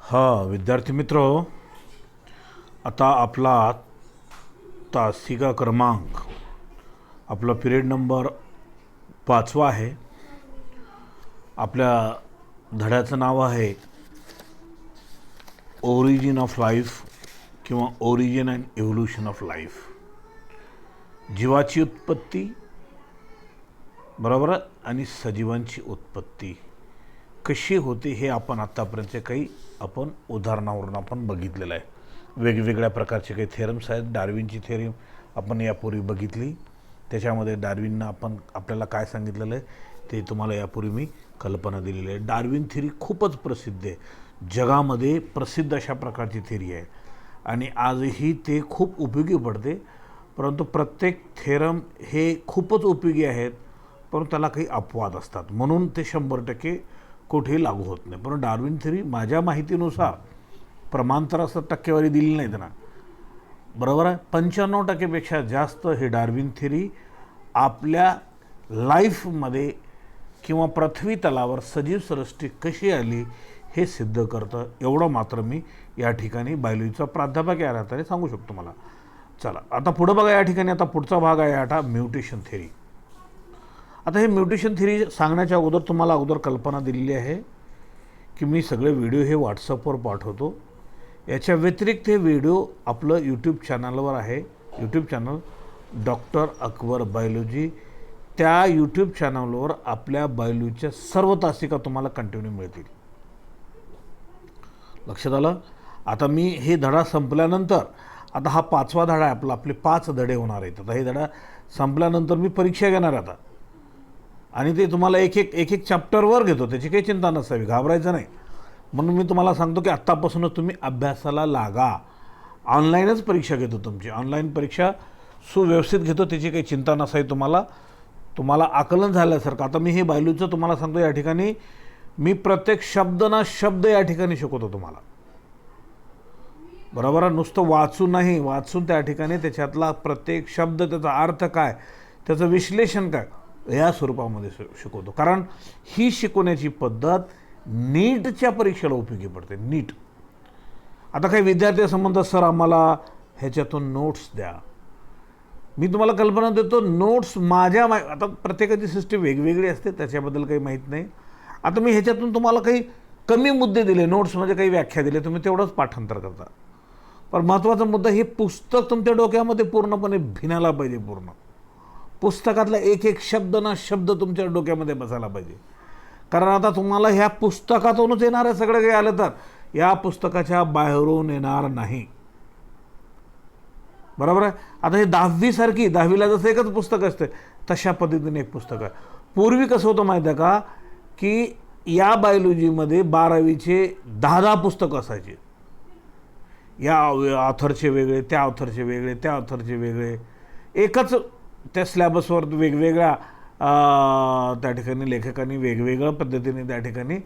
विद्यार्थी मित्र, आता आपला तासिका क्रमांक आपला पिरियड नंबर 5 आहे. आपल्या धड्याचं नाव आहे ओरिजिन ऑफ लाईफ किंवा origin and evolution of life. जीवाची उत्पत्ती बरोबर आणि सजीवांची उत्पत्ती कशी होते हे आपण आत्तापर्यंतचे काही उदाहरणावरून आपण बघितलेलं आहे. वेगवेगळ्या प्रकारचे काही थेरम्स आहेत. डार्विनची थेरम आपण यापूर्वी बघितली. त्याच्यामध्ये डार्विननं आपल्याला काय सांगितलेलं आहे ते तुम्हाला यापूर्वी मी कल्पना दिलेली आहे. डार्विन थेरी खूपच प्रसिद्ध आहे, जगामध्ये प्रसिद्ध अशा प्रकारची थेरी आहे आणि आजही ते खूप उपयोगी पडते. परंतु प्रत्येक थेरम हे खूपच उपयोगी आहेत, परंतु त्याला काही अपवाद असतात, म्हणून ते 100% कुठेही लागू होत नाही. पण डार्विन थेरी माझ्या माहितीनुसार प्रमाणतर असं टक्केवारी दिली नाही त्यांना, बरोबर आहे. 95%पेक्षा जास्त हे डार्विन थेरी आपल्या लाईफमध्ये किंवा पृथ्वी तलावर सजीव सृष्टी कशी आली हे सिद्ध करतं. एवढं मात्र मी या ठिकाणी बायोलॉजीचा प्राध्यापक या नात्याने सांगू शकतो मला. चला आता पुढं बघा. या ठिकाणी आता पुढचा भाग आहे आता म्युटेशन थेरी. आता हे म्युटेशन थेरी सांगण्याच्या अगोदर तुम्हाला अगोदर कल्पना दिलेली आहे की मी सगळे व्हिडिओ हे व्हॉट्सअपवर पाठवतो. याच्या व्यतिरिक्त हे व्हिडिओ आपलं यूट्यूब चॅनलवर आहे. YouTube channel doctor Akbar biology. त्या यूट्यूब चॅनलवर आपल्या बायोलॉजीच्या सर्व तासिका तुम्हाला कंटिन्यू मिळतील. लक्षात आलं. आता मी हे धडा संपल्यानंतर आता हा 5वा धडा आहे आपले 5 धडे होणार आहेत. आता हे धडा संपल्यानंतर मी परीक्षा घेणार आता आणि ते तुम्हाला एक एक चॅप्टरवर घेतो. त्याची काही चिंता नसावी, घाबरायचं नाही. म्हणून मी तुम्हाला सांगतो की आत्तापासूनच तुम्ही अभ्यासाला लागा. ऑनलाईनच परीक्षा घेतो, तुमची ऑनलाईन परीक्षा सुव्यवस्थित घेतो, त्याची काही चिंता नसावी. तुम्हाला आकलन झाल्यासारखं. आता मी हे बायोलॉजीचं तुम्हाला सांगतो. या ठिकाणी मी प्रत्येक शब्द ना शब्द या ठिकाणी शिकवतो तुम्हाला, बरोबर आहे. नुसतं वाचून नाही, वाचून त्या ठिकाणी त्याच्यातला प्रत्येक शब्द, त्याचा अर्थ काय, त्याचं विश्लेषण काय, या स्वरूपामध्ये शिकवतो. कारण ही शिकवण्याची पद्धत नीटच्या परीक्षेला उपयोगी पडते. नीट. आता काही विद्यार्थी संबंध सर आम्हाला ह्याच्यातून नोट्स द्या. मी तुम्हाला कल्पना देतो. नोट्स आता प्रत्येकाची सिस्टीम वेगवेगळी असते, त्याच्याबद्दल काही माहीत नाही. आता मी ह्याच्यातून तुम्हाला काही कमी मुद्दे दिले, नोट्समध्ये काही व्याख्या दिले, तुम्ही तेवढंच पाठांतर करता. पण महत्त्वाचा मुद्दा, हे पुस्तक तुमच्या डोक्यामध्ये पूर्णपणे भिनायला पाहिजे. पूर्ण पुस्तकातला एक शब्द ना शब्द तुमच्या डोक्यामध्ये बसायला पाहिजे. कारण आता तुम्हाला ह्या पुस्तकातूनच येणार आहे. सगळं काही आलं तर या पुस्तकाच्या बाहेरून येणार नाही, बरोबर आहे. आता हे 10वी दहावीला जसं एकच पुस्तक असते तशा पद्धतीने एक पुस्तक आहे. पूर्वी कसं होतं माहिती आहे का, की या बायोलॉजीमध्ये 12वीचे 10 पुस्तकं असायचे. या ऑथरचे वेगळे, त्या ऑथरचे वेगळे, त्या ऑथरचे वेगळे, एकच त्या स्लॅबसवर वेगवेगळ्या त्या ठिकाणी लेखकांनी वेगवेगळ्या पद्धतीने त्या ठिकाणी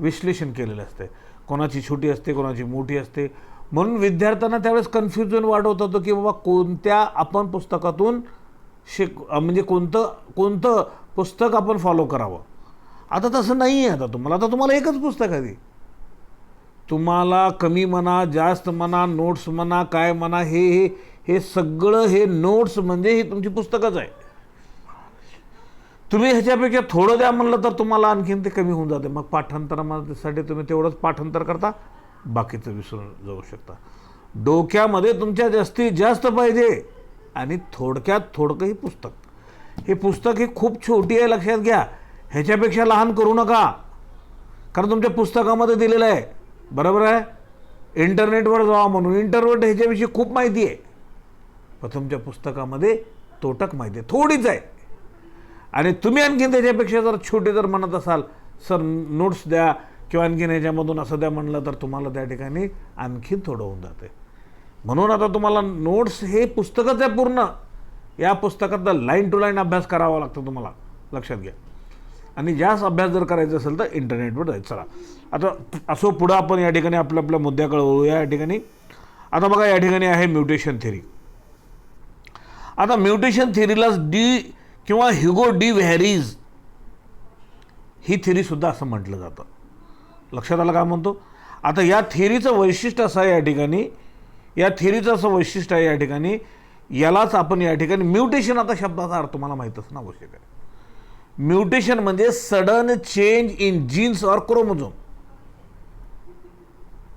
विश्लेषण केलेलं असते. कोणाची छोटी असते, कोणाची मोठी असते. म्हणून विद्यार्थ्यांना त्यावेळेस कन्फ्युजन वाढवत होतं की बाबा कोणत्या आपण पुस्तकातून म्हणजे कोणतं पुस्तक आपण फॉलो करावं. आता तसं नाही आहे. आता तुम्हाला एकच पुस्तक आहे. तुम्हाला कमी म्हणा, जास्त म्हणा, नोट्स म्हणा, काय म्हणा, हे सगळं हे नोट्स म्हणजे ही तुमची पुस्तकच आहे. तुम्ही ह्याच्यापेक्षा थोडं द्या म्हणलं तर तुम्हाला आणखीन ते कमी होऊन जाते. मग पाठांतरासाठी तुम्ही तेवढंच पाठांतर करता, बाकीचं विसरून जाऊ शकता. डोक्यामध्ये तुमच्या जास्तीत जास्त पाहिजे आणि थोडक्यात थोडकं ही पुस्तक. हे पुस्तक ही खूप छोटी आहे, लक्षात घ्या. ह्याच्यापेक्षा लहान करू नका, कारण तुमच्या पुस्तकामध्ये दिलेलं आहे, बरोबर आहे. इंटरनेटवर जावा म्हणून इंटरनेट ह्याच्याविषयी खूप माहिती आहे, पण तुमच्या पुस्तकामध्ये तोटक माहिती आहे, थोडीच आहे. आणि तुम्ही आणखीन त्याच्यापेक्षा जर छोटे जर म्हणत असाल सर नोट्स द्या किंवा आणखीन ह्याच्यामधून असं द्या म्हणलं तर तुम्हाला त्या ठिकाणी आणखीन थोडं होऊन जाते. म्हणून आता तुम्हाला नोट्स हे पुस्तकच आहे पूर्ण. या पुस्तकातला लाईन टू लाईन अभ्यास करावा लागतो तुम्हाला, लक्षात घ्या. आणि जास्त अभ्यास जर करायचा असेल तर इंटरनेटवर जायचं. चला आता असो पुढं आपण या ठिकाणी आपल्या मुद्द्याकडे वळूया. या ठिकाणी आता बघा, या ठिकाणी आहे म्युटेशन थेरी. आता म्युटेशन थेरीला किंवा ह्युगो डी व्हॅरीज ही थेरीसुद्धा असं म्हटलं जातं. लक्षात आलं काय म्हणतो. आता या थिअरीचं वैशिष्ट्य असं आहे या ठिकाणी, या थिअरीचं असं वैशिष्ट्य आहे या ठिकाणी, यालाच आपण या ठिकाणी म्युटेशन, आता शब्दाचा अर्थ तुम्हाला माहीत असणं आवश्यक आहे. म्युटेशन म्हणजे sudden change in genes or chromosome.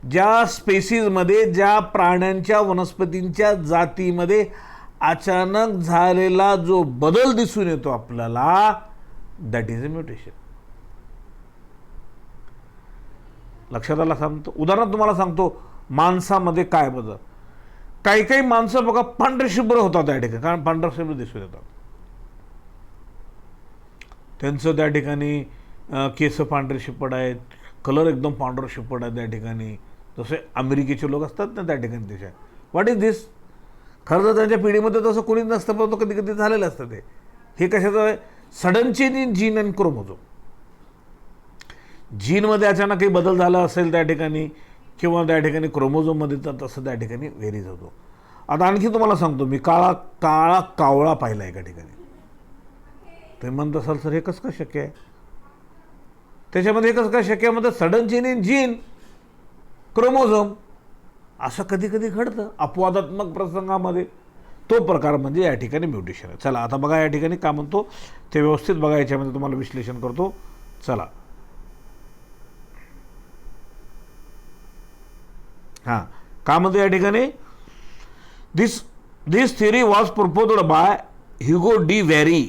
ज्या स्पेसीजमध्ये, ज्या प्राण्यांच्या वनस्पतींच्या जातीमध्ये अचानक झालेला जो बदल दिसून येतो आपल्याला, दॅट इज अ म्युटेशन. लक्षात आला सांगतो. उदाहरण तुम्हाला सांगतो, माणसामध्ये काय बदल. काही काही माणसं बघा पांढरे शुभ्र होतात त्या ठिकाणी, कारण पांढरे शुभ्र दिसून येतात. त्यांचं त्या ठिकाणी केस पांढरे शिपट आहेत, कलर एकदम पांढरं शिपट आहे त्या ठिकाणी, जसे अमेरिकेचे लोक असतात ना त्या ठिकाणी. त्याच्या व्हॉट इज दिस. खरं तर त्यांच्या पिढीमध्ये तसं कोणीच नसतं, पण कधी कधी झालेलं असतं ते. हे कशाचं आहे, sudden change in gene and chromosome. जीनमध्ये अचानक काही बदल झाला असेल त्या ठिकाणी, किंवा त्या ठिकाणी क्रोमोझोममध्ये तर तसं त्या ठिकाणी व्हेरीज होतो. आता आणखी तुम्हाला सांगतो, मी काळा कावळा पाहिला एका ठिकाणी. ते म्हणत असाल सर हे कसं काय शक्य आहे, त्याच्यामध्ये हे कसं काय शक्य आहे. म्हणजे sudden change in gene chromosome असं कधी कधी घडतं अपवादात्मक प्रसंगामध्ये. तो प्रकार म्हणजे या ठिकाणी म्युटेशन आहे. चला आता बघा या ठिकाणी काय म्हणतो ते व्यवस्थित बघा, याच्यामध्ये तुम्हाला विश्लेषण करतो. चला हां, काय म्हणतो या ठिकाणी, this theory was proposed by Hugo de Vries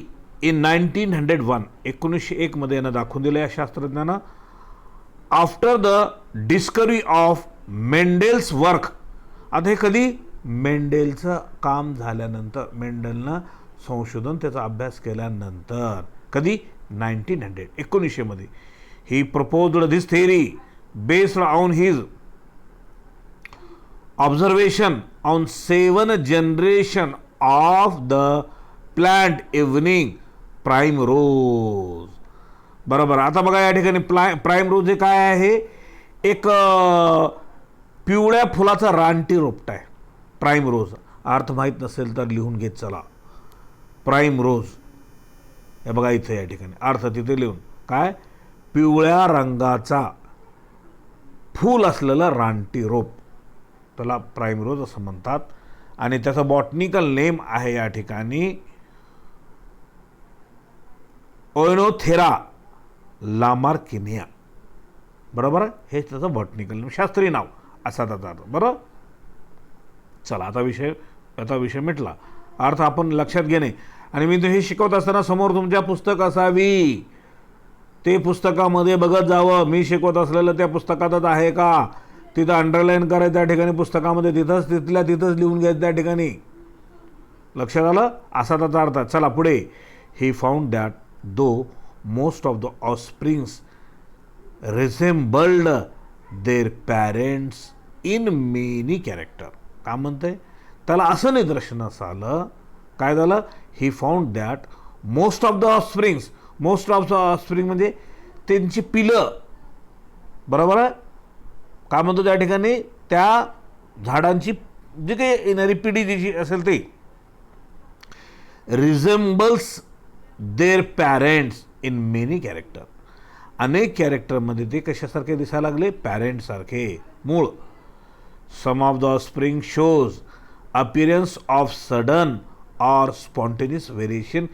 in 1901. 1901 मध्ये यानं दाखवून दिलं या शास्त्रज्ञानं. After the discovery of Mendel's work. आता हे कधी, मेंडेलचं काम झाल्यानंतर, मेंडेलनं संशोधन त्याचा अभ्यास केल्यानंतर. कधी, 1900, 1900 मध्ये. He proposed this theory based on his observation on 7 generation of the plant evening primrose. बरोबर. आता बघा या ठिकाणी प्राईम रोज हे काय आहे, एक पिवळ्या फुलाचा रानटी रोपट आहे. प्राईम रोज अर्थ माहीत नसेल तर लिहून घेत चला. प्राईम रोज हे बघा इथे या ठिकाणी अर्थ तिथे लिहून, काय, पिवळ्या रंगाचा फूल असलेलं रानटी रोप, त्याला प्राईम रोज असं म्हणतात. आणि त्याचं बॉटनिकल नेम आहे या ठिकाणी ओएनोथेरा लामार्किनिया. बरोबर, हे त्याचं बॉटनिकल नेम, शास्त्रीय नाव असा त्याचा अर्थ. बरोबर. चला आता विषय मिटला. अर्थ आपण लक्षात घेणे. आणि मी हे शिकवत असताना समोर तुमच्या पुस्तक असावी, ते पुस्तकामध्ये बघत जावं. मी शिकवत असलेलं त्या पुस्तकातच आहे का, तिथं अंडरलाईन करायचं त्या ठिकाणी पुस्तकामध्ये, तिथंच लिहून घ्यायचं त्या ठिकाणी. लक्षात आलं, असा त्याचा अर्थ. चला पुढे. He found that though most of the offsprings resembled their parents in many character. का म्हणते, त्याला असं निदर्शनास आलं, काय झालं, he found that most of the offsprings, most of the offspring म्हणजे त्यांची पिलं. बरोबर आहे. काय म्हणतो त्या ठिकाणी, त्या झाडांची जी काही येणारी पिढी जी असेल ते, resembles their parents in many character. अनेक कॅरेक्टरमध्ये ते कशासारखे दिसायला लागले, पॅरेंटसारखे, मूळ. Some of the offspring shows appearance of sudden or spontaneous variation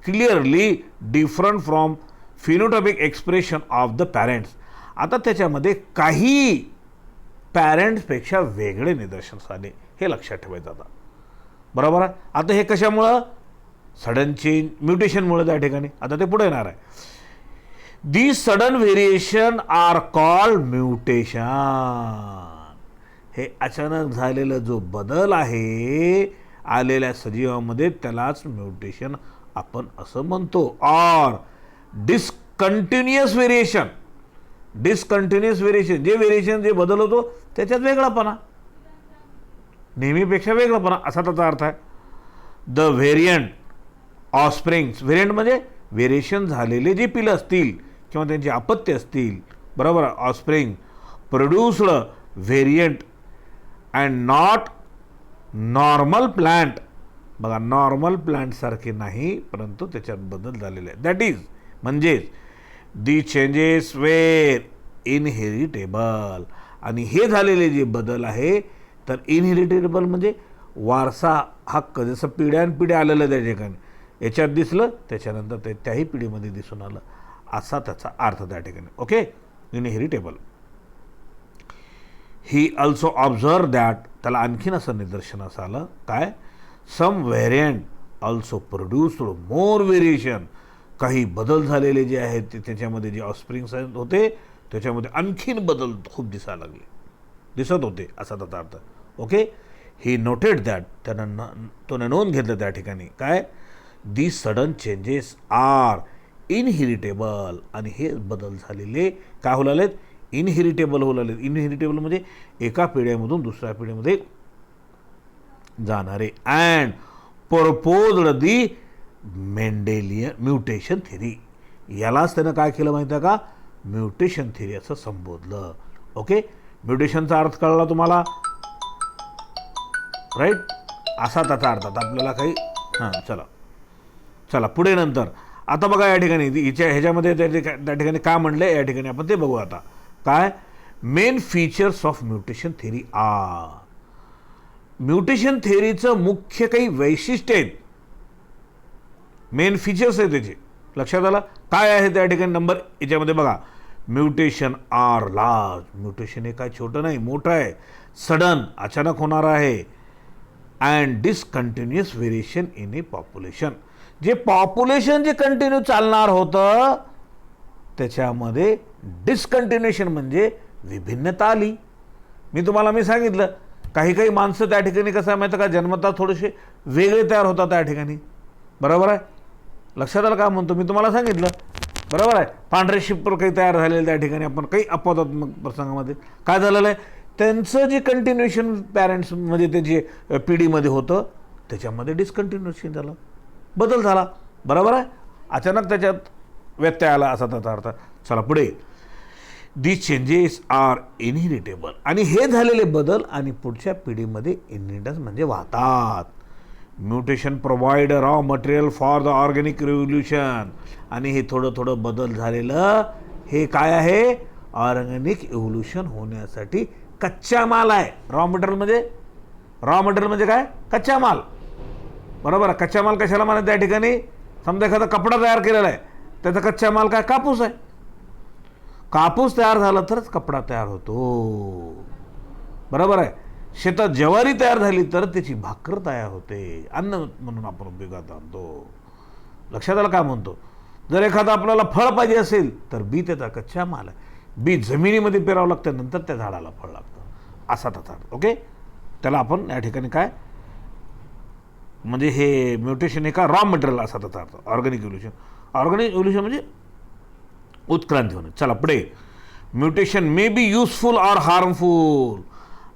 clearly different from phenotypic expression of the parents. आता त्याच्यामध्ये काही पॅरेंट्सपेक्षा वेगळे निदर्शनास आले, हे लक्षात ठेवायचं आता. बरोबर आहे. आता हे कशामुळं, सडन चेंज म्युटेशनमुळे त्या ठिकाणी. आता ते पुढे येणार आहे. These sudden variation are called mutation. हे अचानक झालेला जो बदल आहे आलेल्या सजीवामध्ये, त्यालाच म्युटेशन आपण असं म्हणतो. Or discontinuous variation. Discontinuous variation, जे व्हेरिएशन जे बदल होतो त्याच्यात वेगळापणा, नेहमीपेक्षा वेगळापणा, असा त्याचा अर्थ आहे. The variant offsprings. व्हेरियंट म्हणजे व्हेरिएशन झालेले जे पिलं असतील किंवा त्यांची अपत्य असतील. बरोबर. Offspring produced variant and not normal plant. बघा, नॉर्मल प्लांटसारखे नाही, परंतु त्याच्यात बदल झालेले आहे. दॅट इज म्हणजेच दी चेंजेस वेर इनहेरिटेबल. आणि हे झालेले जे बदल आहे तर इनहेरिटेबल म्हणजे वारसा हक्क, जसं पिढ्यानपिढ्या आलेलं त्या ठिकाणी याच्यात दिसलं, त्याच्यानंतर ते त्याही पिढीमध्ये दिसून आलं, असा त्याचा अर्थ त्या ठिकाणी. Okay, inheritable. He also observe that, त्याला आणखीन असं निदर्शनास आलं काय, सम व्हेरियंट ऑल्सो प्रोड्यूस्ड मोर व्हेरिएशन, काही बदल झालेले जे आहेत ते त्याच्यामध्ये जे ऑफस्प्रिंग्स होते त्याच्यामध्ये आणखीन बदल खूप दिसत होते, असा त्याचा अर्थ. ओके, ही नोटेड दॅट, त्यानं तो नोंद घेतलं त्या ठिकाणी काय, दी सडन चेंजेस आर इनहेरिटेबल, आणि हे बदल झालेले काय होऊ लागलेत, इनहेरिटेबल होऊ लागलेत. इनहेरिटेबल म्हणजे एका पिढ्यामधून दुसऱ्या पिढीमध्ये जाणारे. And proposed the Mendelian mutation theory, यालाच त्यानं काय केलं माहिती आहे का, म्युटेशन थेरी असं संबोधलं. ओके, म्युटेशनचा अर्थ कळला तुम्हाला, राईट, असा त्याचा अर्थ. आता आपल्याला काही चला पुढे नंतर. आता बघा या ठिकाणी ह्याच्यामध्ये त्या ठिकाणी काय म्हणलंय या ठिकाणी आपण ते बघू. आता काय main features of mutation theory are, mutation थेरीचं मुख्य काही वैशिष्ट्य आहेत, मेन फीचर्स आहेत त्याचे, लक्षात आलं काय आहे त्या ठिकाणी. नंबर याच्यामध्ये बघा, म्युटेशन आर लार्ज, म्युटेशन हे काय छोटं नाही, मोठं आहे, सडन अचानक होणार आहे. And discontinuous variation in a population, जे पॉप्युलेशन जे कंटिन्यू चालणार होतं त्याच्यामध्ये डिसकंटिन्युएशन म्हणजे विभिन्नता आली. मी सांगितलं काही माणसं त्या ठिकाणी कसं आहे माहिती का, जन्मतः थोडेसे वेगळे तयार होतात त्या ठिकाणी, बरोबर आहे, लक्षात आलं काय म्हणतो मी तुम्हाला सांगितलं, बरोबर आहे. पांढरे शिप्पर काही तयार झालेले त्या ठिकाणी, आपण काही अपवादात्मक प्रसंगामध्ये काय झालेलं आहे, त्यांचं जे कंटिन्युएशन पॅरेंट्स म्हणजे त्याचे पिढीमध्ये होतं त्याच्यामध्ये डिसकंटिन्युएशन झालं, बदल झाला, बरोबर आहे, अचानक त्याच्यात व्यत्यय आला, असा त्याचा अर्थ. चला पुढे, दीज चेंजेस आर इनहेरिटेबल, आणि हे झालेले बदल आणि पुढच्या पिढीमध्ये इनहेरिटन्स म्हणजे वाहतात. Mutation provide raw material for the organic revolution, आणि हे थोडं बदल झालेलं हे काय आहे, ऑर्गॅनिक इव्होल्युशन होण्यासाठी कच्चा माल आहे. रॉ मटेरियल म्हणजे काय, कच्चा माल, बरोबर. कच्चा माल कशाला म्हणा त्या ठिकाणी, समजा एखादा कपडा तयार केलेला आहे, त्याचा कच्चा माल काय, कापूस आहे. कापूस तयार झाला तरच कपडा तयार होतो, बरोबर आहे. शेतात ज्वारी तयार झाली तर त्याची भाकर तयार होते, अन्न म्हणून आपण उपयोगात आणतो, लक्षात आलं काय म्हणतो. जर एखादा आपल्याला फळ पाहिजे असेल तर बी त्याचा कच्चा माल आहे, बी जमिनीमध्ये पेरावं लागतं, नंतर त्या झाडाला फळ लागतं, असा त्याचा. ओके, त्याला आपण या ठिकाणी काय म्हणजे हे म्युटेशन हे का रॉ मटेरियल असा त्याचा अर्थ. ऑर्गॅनिक इव्होल्युशन म्हणजे उत्क्रांती होणे. चला पुढे, mutation may be useful or harmful.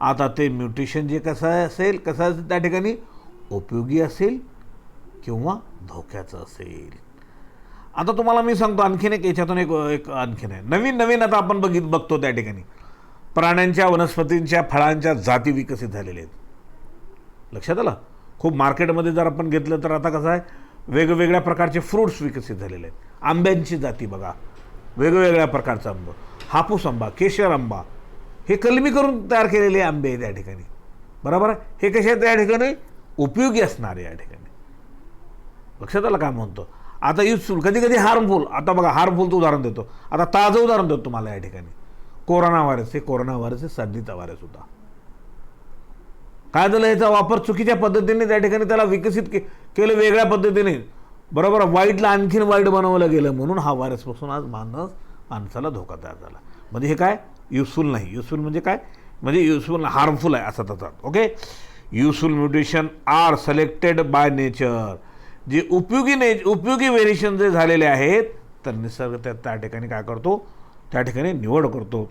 आता ते म्युटेशन जे कसं असेल त्या ठिकाणी उपयोगी असेल किंवा धोक्याचं असेल. आता तुम्हाला मी सांगतो आणखीन एक याच्यातून एक आणखीन आहे, नवीन आता आपण बघतो त्या ठिकाणी प्राण्यांच्या, वनस्पतींच्या, फळांच्या जाती विकसित झालेल्या आहेत, लक्षात आलं. खूप मार्केटमध्ये जर आपण घेतलं तर आता कसं आहे, वेगवेगळ्या प्रकारचे फ्रूट्स विकसित झालेले आहेत. आंब्यांची जाती बघा, वेगवेगळ्या प्रकारचा आंबा, हापूस आंबा, केशर आंबा, हे कलमी करून तयार केलेले आंबे आहेत या ठिकाणी, बरोबर आहे. हे कसे आहेत या ठिकाणी, उपयोगी असणारे या ठिकाणी, लक्षात आलं काय म्हणतो. आता युजफुल, कधी हार्मफुल. आता बघा, हार्मफुलचं उदाहरण देतो, आता ताजं उदाहरण देतो तुम्हाला या ठिकाणी. कोरोना व्हायरस हे सर्दीचा व्हायरस होता. काय झालं, याचा वापर चुकीच्या पद्धतीने त्या ठिकाणी त्याला विकसित केलं वेगळ्या पद्धतीने, बरोबर. वाईटला आणखीन वाईट बनवलं गेलं, म्हणून हा व्हायरसपासून आज माणसाला धोका तयार झाला. म्हणजे हे काय युजफुल नाही, युजफुल म्हणजे काय, म्हणजे युजफुल हार्मफुल आहे असा त्याचा. Okay, useful mutation are selected by nature, जे उपयोगी व्हेरिएशन जे झालेले आहेत तर निसर्ग त्या ठिकाणी काय करतो, त्या ठिकाणी निवड करतो,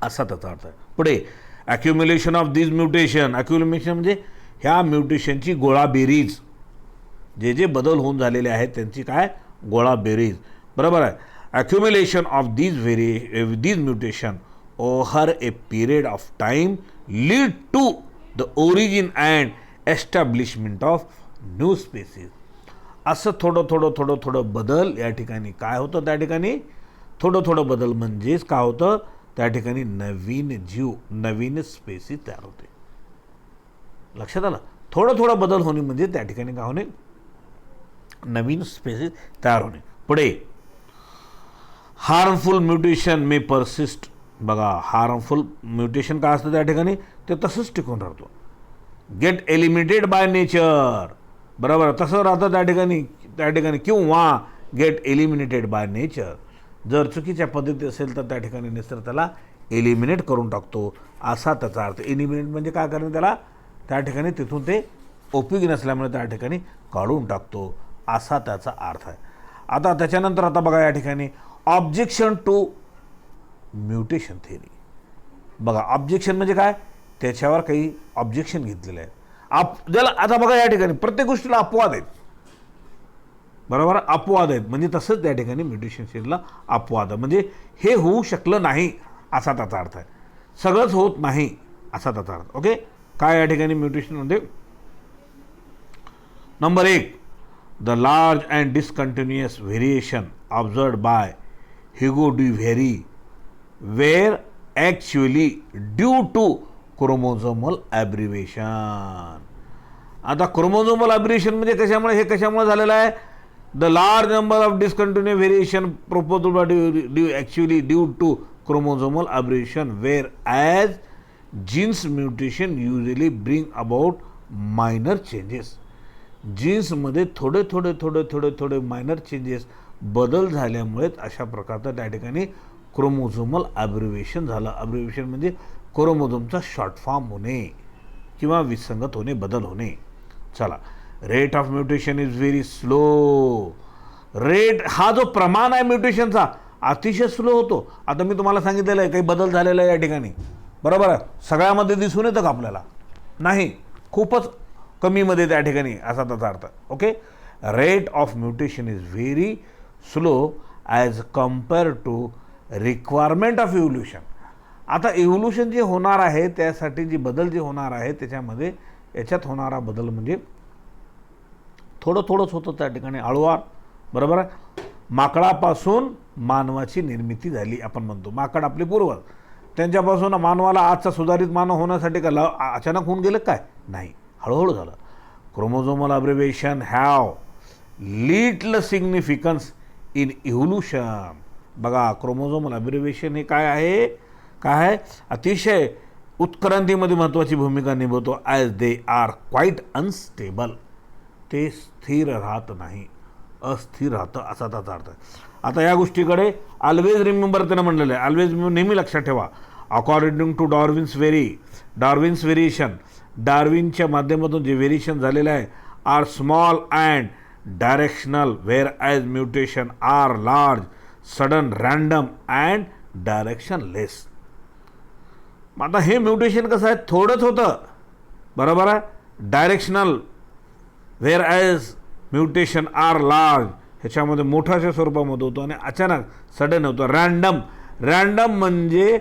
असा त्याचा अर्थ आहे. पुढे, accumulation of this mutation. Accumulation म्हणजे ह्या म्युटेशनची गोळाबेरीज, जे बदल होऊन झालेले आहेत त्यांची काय गोळाबेरीज, बरोबर आहे. Accumulation of these mutation over a period of time lead to the origin and establishment of new species. असं थोडं बदल या ठिकाणी काय होतं, त्या ठिकाणी थोडं बदल म्हणजेच काय होतं, त्या ठिकाणी नवीन जीव, नवीन स्पेसीज तयार होते. लक्षात आलं? थोडं थोडं बदल होणे म्हणजे त्या ठिकाणी काय होणे, नवीन स्पेसीज तयार होणे. पुढे हार्मफुल म्युटेशन मे परसिस्ट. बघा, हार्मफुल म्युटेशन काय असतं त्या ठिकाणी, ते तसंच टिकून राहतो. Get eliminated by nature. बरोबर, तसं राहतं त्या ठिकाणी किंवा गेट एलिमिनेटेड बाय नेचर. जर चुकीच्या पद्धती असेल तर त्या ठिकाणी निसर्ग त्याला एलिमिनेट करून टाकतो, असा त्याचा अर्थ. एलिमिनेट म्हणजे काय करणं, त्याला त्या ठिकाणी तिथून ते उपयोगी नसल्यामुळे त्या ठिकाणी काढून टाकतो, असा त्याचा अर्थ आहे. आता त्याच्यानंतर आता बघा या ठिकाणी ऑब्जेक्शन टू म्युटेशन थेअरी. बघा, ऑब्जेक्शन म्हणजे काय, त्याच्यावर काही ऑब्जेक्शन घेतलेले आहेत. ज्याला आता बघा या ठिकाणी प्रत्येक गोष्टीला अपवाद आहेत. बरोबर, अपवाद आहेत म्हणजे तसंच त्या ठिकाणी म्युटेशन थेअरीला अपवाद म्हणजे हे होऊ शकलं नाही असा त्याचा अर्थ आहे. सगळंच होत नाही असा त्याचा अर्थ. ओके, काय या ठिकाणी म्युटेशनमध्ये, number 1, the large and discontinuous variation observed by Hugo de Vries were actually due to chromosomal aberration. आता क्रोमोझोमल ॲब्रिवेशन म्हणजे कशामुळे, हे कशामुळे झालेलं आहे, the large number of discontinue variation proposed by actually due to chromosomal aberration were as genes mutation usually bring about minor changes. जीन्समध्ये थोडे minor changes, बदल झाल्यामुळेच अशा प्रकारचं त्या ठिकाणी क्रोमोझोमल ॲब्रिवेशन झालं. ॲब्रिवेशन म्हणजे क्रोमोझोमचा शॉर्ट फॉर्म होणे किंवा विसंगत होणे, बदल होणे. चला, rate of mutation is very slow. Rate हा जो प्रमाण आहे म्युटेशनचा अतिशय स्लो होतो. आता मी तुम्हाला सांगितलेलं आहे काही बदल झालेला आहे या ठिकाणी. बरोबर आहे, सगळ्यामध्ये दिसून येतं का आपल्याला, नाही, खूपच कमीमध्ये त्या ठिकाणी, असा त्याचा अर्थ. Okay, rate of mutation is very slow as compare to requirement of evolution. आता इव्होल्युशन जे होणार आहे त्यासाठी जी बदल जे होणार आहे त्याच्यामध्ये याच्यात होणारा बदल म्हणजे थोडंच होतं त्या ठिकाणी, हळूवार. बरोबर आहे, माकडापासून मानवाची निर्मिती झाली आपण म्हणतो. माकड आपले पूर्वज, त्यांच्यापासून मानवाला आजचा सुधारित मानव होण्यासाठी का अचानक होऊन गेलं काय, नाही, हळूहळू झालं. Chromosomal aberration have little significance in evolution. बघा, क्रोमोझोमल ॲब्रिवेशन हे काय आहे, अतिशय उत्क्रांतीमध्ये महत्त्वाची भूमिका निभवतो. As they are quite unstable. ते स्थिर राहत नाही, अस्थिर राहतं, असा त्याचा अर्थ आहे. आता या गोष्टीकडे ऑलवेज रिमेंबर त्यानं म्हणलेलं आहे, ऑलवेज नेहमी लक्षात ठेवा. अकॉर्डिंग टू डार्विन्स व्हेरिएशन, डार्विनच्या माध्यमातून जे व्हेरिएशन झालेलं आहे, are small and directional where as mutation are large, sudden, random and directionless. आता हे म्युटेशन कसं आहे, थोडंच होतं. बरोबर आहे, directional where as mutation are large, ह्याच्यामध्ये मोठ्याच्या स्वरूपामध्ये होतो आणि अचानक सडन होतं. रँडम म्हणजे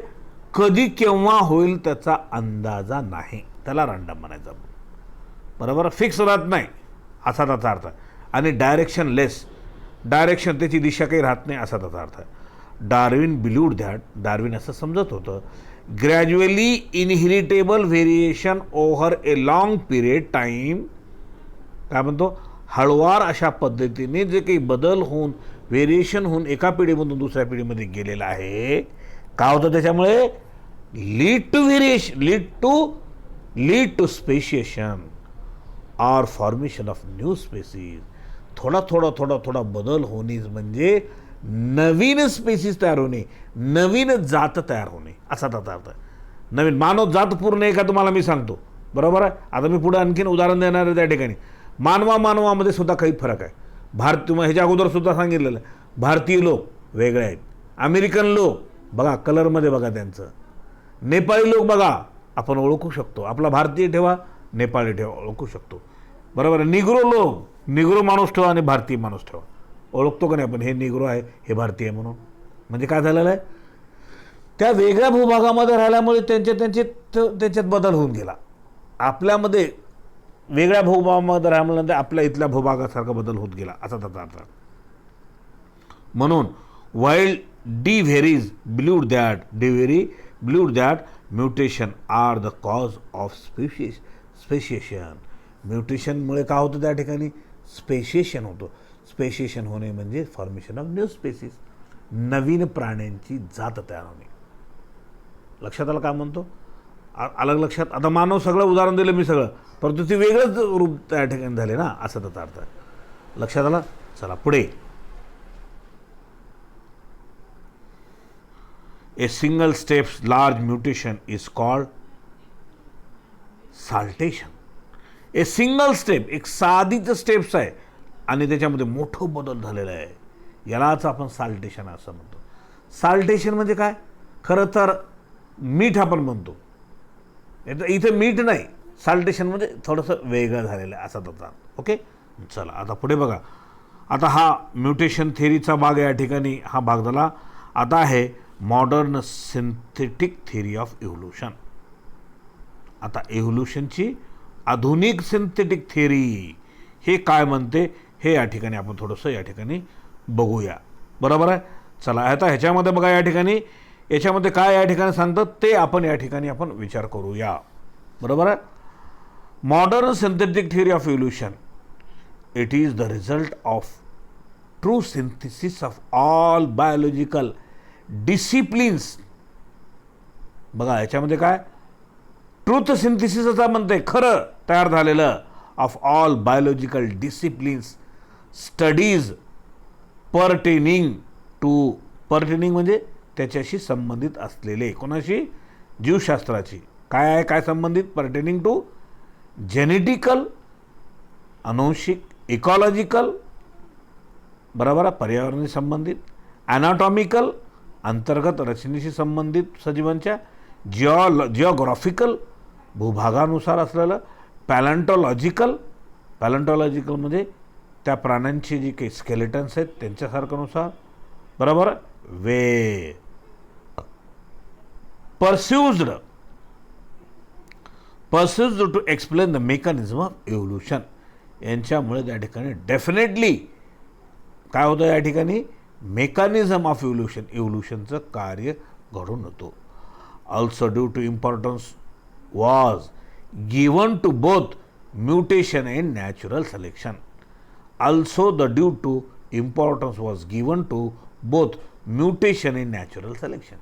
कधी केव्हा होईल त्याचा अंदाजा नाही, त्याला रँडम म्हणायचं. बरोबर, फिक्स राहत नाही असा त्याचा अर्थ आहे. आणि डायरेक्शनलेस, डायरेक्शन त्याची दिशा काही राहत नाही असा त्याचा अर्थ आहे. डार्विन बिलीव्ड दॅट, डार्विन असं समजत होतं, ग्रॅज्युअली इनहेरिटेबल व्हेरिएशन ओव्हर ए लॉंग पिरियड टाईम. काय म्हणतो, हळूवार अशा पद्धतीने जे काही बदल होऊन व्हेरिएशन होऊन एका पिढीमधून दुसऱ्या पिढीमध्ये गेलेलं आहे, काय होतं त्याच्यामुळे, lead to speciation or formation of new species. थोडा बदल होणे म्हणजे नवीन स्पेसीज तयार होणे, नवीन जात तयार होणे, असा त्याचा अर्थ आहे. नवीन मानव जात पूर्ण आहे का तुम्हाला मी सांगतो. बरोबर आहे, आता मी पुढे आणखीन उदाहरण देणार आहे. त्या ठिकाणी मानवामध्ये सुद्धा काही फरक आहे. ह्याच्या अगोदर सुद्धा सांगितलेलं आहे, भारतीय लोक वेगळे आहेत, अमेरिकन लोक बघा कलरमध्ये बघा त्यांचं, नेपाळी लोक बघा आपण ओळखू शकतो, आपला भारतीय ठेवा नेपाळी ठेवा ओळखू शकतो. बरोबर आहे, निग्रो माणूस ठेवा आणि भारतीय माणूस ठेवा, ओळखतो का नाही आपण, हे निग्रो आहे हे भारतीय म्हणून. म्हणजे काय झालेलं आहे, त्या वेगळ्या भूभागामध्ये राहिल्यामुळे त्यांच्यात बदल होऊन गेला. आपल्यामध्ये वेगळ्या भूभागामध्ये राहिल्यानंतर आपल्या इथल्या भूभागासारखा बदल होत गेला असा त्याचा अर्थ. म्हणून wild DeVries believed that mutation are the cause of speciation. म्युटेशनमुळे काय होतं त्या ठिकाणी? स्पेशिएशन होतं. स्पेशिएशन होणे म्हणजे फॉर्मेशन ऑफ न्यू स्पेसिस, नवीन प्राण्यांची जात तयार होणे. लक्षात आलं काय म्हणतो? अलग लक्षात. आता मानव सगळं उदाहरण दिलं मी सगळं, परंतु ते वेगळंच रूप त्या ठिकाणी झाले ना, असं त्याचा अर्थ आहे. लक्षात आलं? चला पुढे. A single steps large mutation is called saltation. A single step, एक साधीच स्टेप्स आहे आणि त्याच्यामध्ये मोठं बदल झालेला आहे, यालाच आपण साल्टेशन असं म्हणतो. साल्टेशन म्हणजे काय? खरं तर मीठ आपण म्हणतो, इथं मीठ नाही, साल्टेशन म्हणजे थोडंसं वेगळं झालेलं आहे असा त्याचा. ओके, चला आता पुढे बघा. आता हा म्युटेशन थेअरीचा भाग या ठिकाणी हा भाग झाला. आता आहे modern synthetic theory of evolution. आता इव्होल्यूशनची आधुनिक सिंथेटिक थेअरी हे काय म्हणते हे या ठिकाणी आपण थोडंसं या ठिकाणी बघूया. बरोबर आहे? चला आता ह्याच्यामध्ये बघा, या ठिकाणी याच्यामध्ये काय या ठिकाणी सांगतात ते आपण या ठिकाणी आपण विचार करूया. बरोबर आहे? Modern synthetic theory of evolution, it is the result of true synthesis of all biological disciplines. बघा याच्यामध्ये काय ट्रूथ सिंथेसिस असं म्हणते, खरं तयार झालेलं of all biological disciplines studies pertaining to, pertaining म्हणजे त्याच्याशी संबंधित असलेले, कोणाशी? जीवशास्त्राची. काय आहे? काय संबंधित? पर्टेनिंग टू जेनेटिकल, अनुवंशिक, इकॉलॉजिकल, बरोबर, पर्यावरणाशी संबंधित, ॲनाटॉमिकल, अंतर्गत रचनेशी संबंधित सजीवांच्या, जिओग्राफिकल, भूभागानुसार असलेलं, पॅलेंटॉलॉजिकल, पॅलेंटॉलॉजिकल म्हणजे त्या प्राण्यांची जी काही स्केलेटन्स आहेत त्यांच्यासारखानुसार, बरोबर, we pursued to explain the mechanism of evolution. यांच्यामुळे त्या ठिकाणी डेफिनेटली काय होतं या ठिकाणी? मेकॅनिझम ऑफ इव्होल्यूशन, इव्होल्यूशनचं कार्य घडून येतो. Also due to importance was given to both mutation and natural selection. Also the due to importance was given to both mutation and natural selection.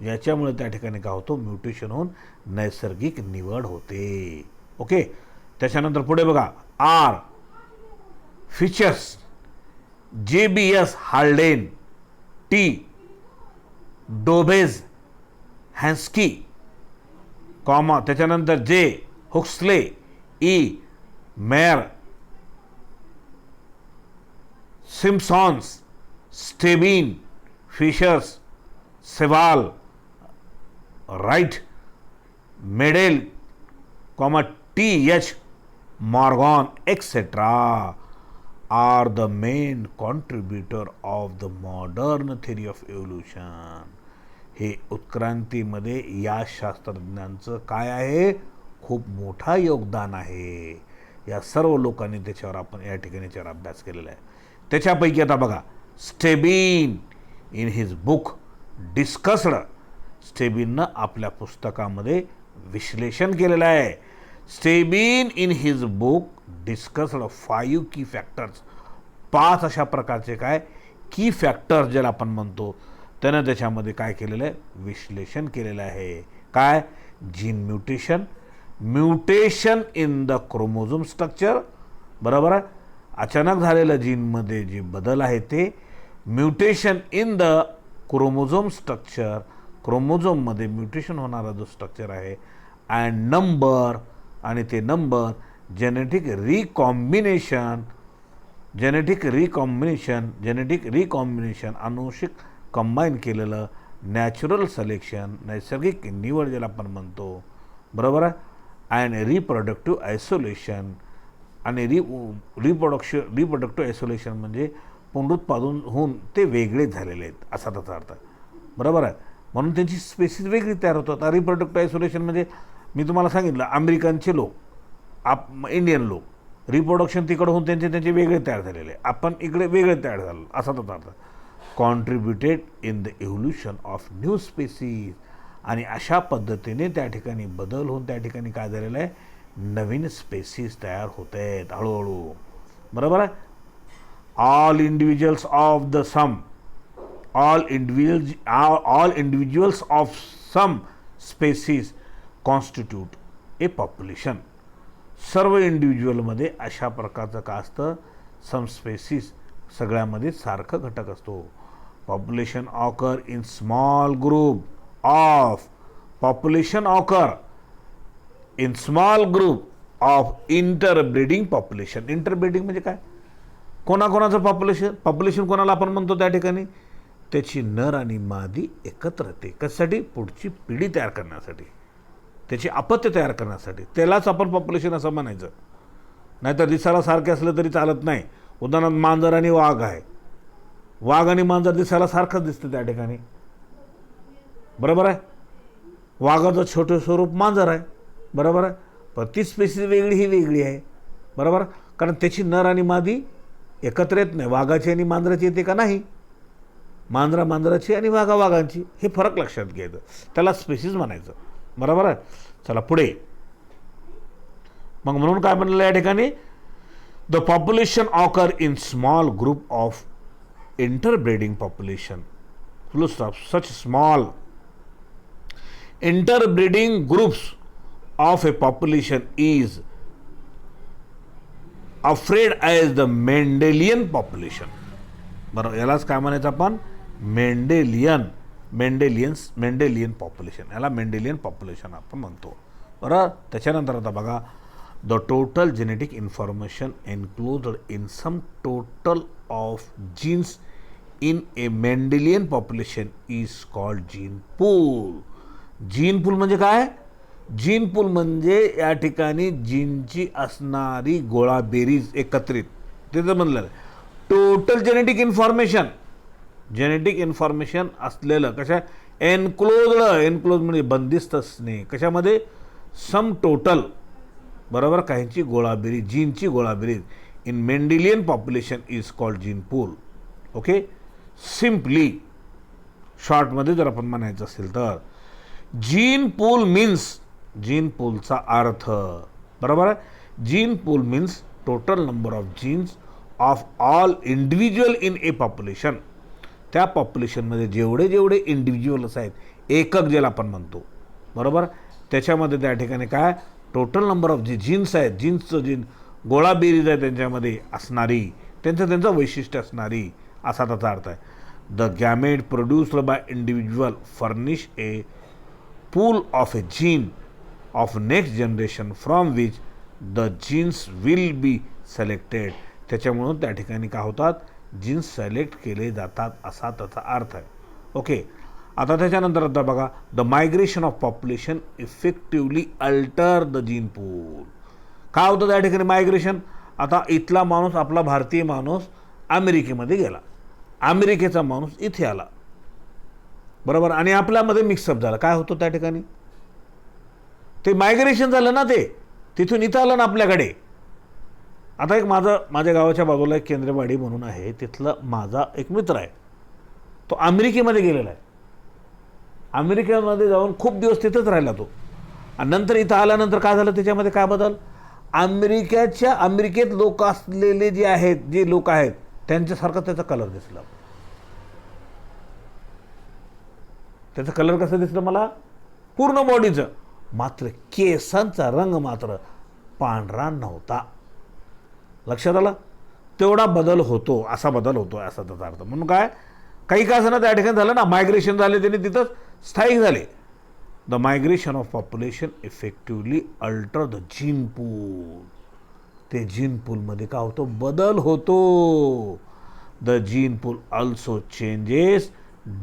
याच्यामुळे त्या ठिकाणी काय होतं? म्युटेशन होऊन नैसर्गिक निवड होते. ओके, त्याच्यानंतर पुढे बघा. Are features, JBS Haldane, T Dobzhansky, comma त्याच्यानंतर J Huxley, E Mayr, Simpsons, Stebbin, Fishers, Sewall, Wright, Mendel, comma TH Morgan etcetera are the main contributor of the modern theory of evolution. हे उत्क्रांतीमध्ये या शास्त्रज्ञांचं काय आहे? खूप मोठा योगदान आहे. या सर्व लोकांनी त्याच्यावर आपण या ठिकाणी याच्यावर अभ्यास केलेला आहे. त्याच्यापैकी आता बघा, Stebbin in his book discussed, स्टेबिननं आपल्या पुस्तकामध्ये विश्लेषण केलेलं आहे. Stebbin in his book discussed 5 key factors, 5 अशा प्रकारचे काय की फॅक्टर्स ज्याला आपण म्हणतो, त्यानं त्याच्यामध्ये काय केलेलं आहे? विश्लेषण केलेलं आहे. काय? Gene mutation, mutation in the chromosome structure, बरोबर आहे, अचानक झालेलं जीनमध्ये जे बदल आहे ते, mutation in the chromosome structure, क्रोमोझोममध्ये म्युटेशन होणारा जो स्ट्रक्चर आहे, अँड नंबर, आणि ते नंबर, जेनेटिक रिकॉम्बिनेशन, अनुवंशिक कंबाईन केलेलं, नॅचरल सिलेक्शन, नैसर्गिक निवड ज्याला आपण म्हणतो, बरोबर आहे, अँड रिप्रोडक्टिव्ह आयसोलेशन, आणि रिप्रोडक्टिव्ह आयसोलेशन म्हणजे पुनरुत्पादन होऊन ते वेगळे झालेले आहेत असा त्याचा अर्थ आहे. बरोबर आहे? म्हणून त्यांची स्पेसिस वेगळी तयार होतात. रिप्रोडक्टिव्ह आयसोलेशन म्हणजे मी तुम्हाला सांगितलं, अमेरिकनचे लोक, इंडियन लोक, रिप्रोडक्शन तिकडं होऊन त्यांचे वेगळे तयार झालेले, आपण इकडे वेगळे तयार झालो असा त्याचा अर्थ. Contributed in the evolution of new species. आणि अशा पद्धतीने त्या ठिकाणी बदल होऊन त्या ठिकाणी काय झालेलं आहे, नवीन स्पेसीज तयार होत आहेत हळूहळू. बरोबर आहे. All individuals of the same all individuals of some species constitute a population. सर्व इंडिव्हिज्युअलमध्ये अशा प्रकारचं का असतं, सम स्पेसीस सगळ्यामध्ये सारखं घटक असतो. Population occur in small group of interbreeding population. Interbreeding म्हणजे काय, कोणाकोणाचं पॉप्युलेशन कोणाला आपण म्हणतो त्या ठिकाणी, त्याची नर आणि मादी एकत्र येते. कशासाठी, पुढची पिढी तयार करण्यासाठी, त्याची अपत्य तयार करण्यासाठी. त्यालाच आपण पॉप्युलेशन असं म्हणायचं. नाहीतर दिसायला सारखे असलं तरी चालत नाही. उदाहरणार्थ मांजर आणि वाघ आहे, वाघ आणि मांजर दिसायला सारखंच दिसतं त्या ठिकाणी. बरोबर आहे. वाघाचं छोटं स्वरूप मांजर आहे. बरोबर आहे. पण ती स्पेसीज वेगळी ही वेगळी आहे. बरोबर, कारण त्याची नर आणि मादी एकत्र येत नाही. वाघाची आणि मांजराची येते का, नाही. मांजराची आणि वाघांची, हे फरक लक्षात घ्यायचं. त्याला स्पेसीज म्हणायचं. बरोबर आहे. चला पुढे. मग म्हणून काय म्हणलं या ठिकाणी, the population occur in small group of interbreeding population. Full stop. Such small interbreeding groups of a population is referred as the Mendelian population. बरोबर, यालाच काय म्हणायचं आपण, मेंडेलियन पॉप्युलेशन. याला मेंडेलियन पॉप्युलेशन आपण म्हणतो. बरोबर. त्याच्यानंतर आता बघा, the total genetic information enclosed in sum total of genes in a Mendelian population is called gene pool. Gene pool म्हणजे काय, जीन पूल म्हणजे या ठिकाणी जीनची असणारी गोळाबेरीज एकत्रित, त्याचं म्हणलं टोटल जेनेटिक इन्फॉर्मेशन असलेलं. कशा, एन्क्लोज म्हणजे बंदिस्त असणे. कशामध्ये, सम टोटल. बरोबर, काहींची गोळाबेरी, जीनची गोळाबेरीज in Mendelian population is called gene pool. Okay. Simply शॉर्टमध्ये जर आपण म्हणायचं असेल तर जीन पूल मीन्स, जीन पूलचा अर्थ, बरोबर आहे, gene pool means total number of genes of all individual in a population. त्या पॉप्युलेशनमध्ये जेवढे इंडिव्हिज्युअल्स आहेत, एकक ज्याला आपण म्हणतो. बरोबर, त्याच्यामध्ये त्या ठिकाणी काय, टोटल नंबर ऑफ जे जीन्स आहेत, जीन्सचं जीन गोळाबेरीज आहे त्यांच्यामध्ये असणारी, त्यांचं वैशिष्ट्य असणारी, असा त्याचा अर्थ आहे. The gamete produced by individual furnish a pool of a gene of next generation from which the genes will be selected. त्याच्यामुळं त्या ठिकाणी काय होतात, जीन्स सिलेक्ट केले जातात, असा त्याचा अर्थ आहे. ओके. आता त्याच्यानंतर आता बघा, the migration of population effectively alter the gene pool. काय होतं त्या ठिकाणी मायग्रेशन, आता इथला माणूस, आपला भारतीय माणूस अमेरिकेमध्ये गेला, अमेरिकेचा माणूस इथे आला. बरोबर, आणि आपल्यामध्ये मिक्सअप झालं. काय होतं त्या ठिकाणी, ते मायग्रेशन झालं ना, ते तिथून इथं आलं ना आपल्याकडे. आता एक माझ्या गावाच्या बाजूला एक केंद्रवाडी म्हणून आहे, तिथला माझा एक मित्र आहे, तो अमेरिकेमध्ये गेलेला आहे. अमेरिकेमध्ये जाऊन खूप दिवस तिथंच राहिला तो, आणि नंतर इथं आल्यानंतर काय झालं, त्याच्यामध्ये काय बदल, अमेरिकेत लोक असलेले जे आहेत, जे लोक आहेत त्यांच्यासारखा त्याचा कलर दिसला. त्याचा कलर कसं दिसलं मला, पूर्ण बॉडीचं, मात्र केसांचा रंग मात्र पांढरा नव्हता. लक्षात आलं, तेवढा बदल होतो, असा त्याचा अर्थ. म्हणून काय, काही का असं ना त्या ठिकाणी झालं ना, मायग्रेशन झाले, त्यांनी तिथंच स्थायिक झाले. The migration of population effectively alter the gene pool. ते जीन पूलमध्ये काय होतो, बदल होतो. The gene pool also changes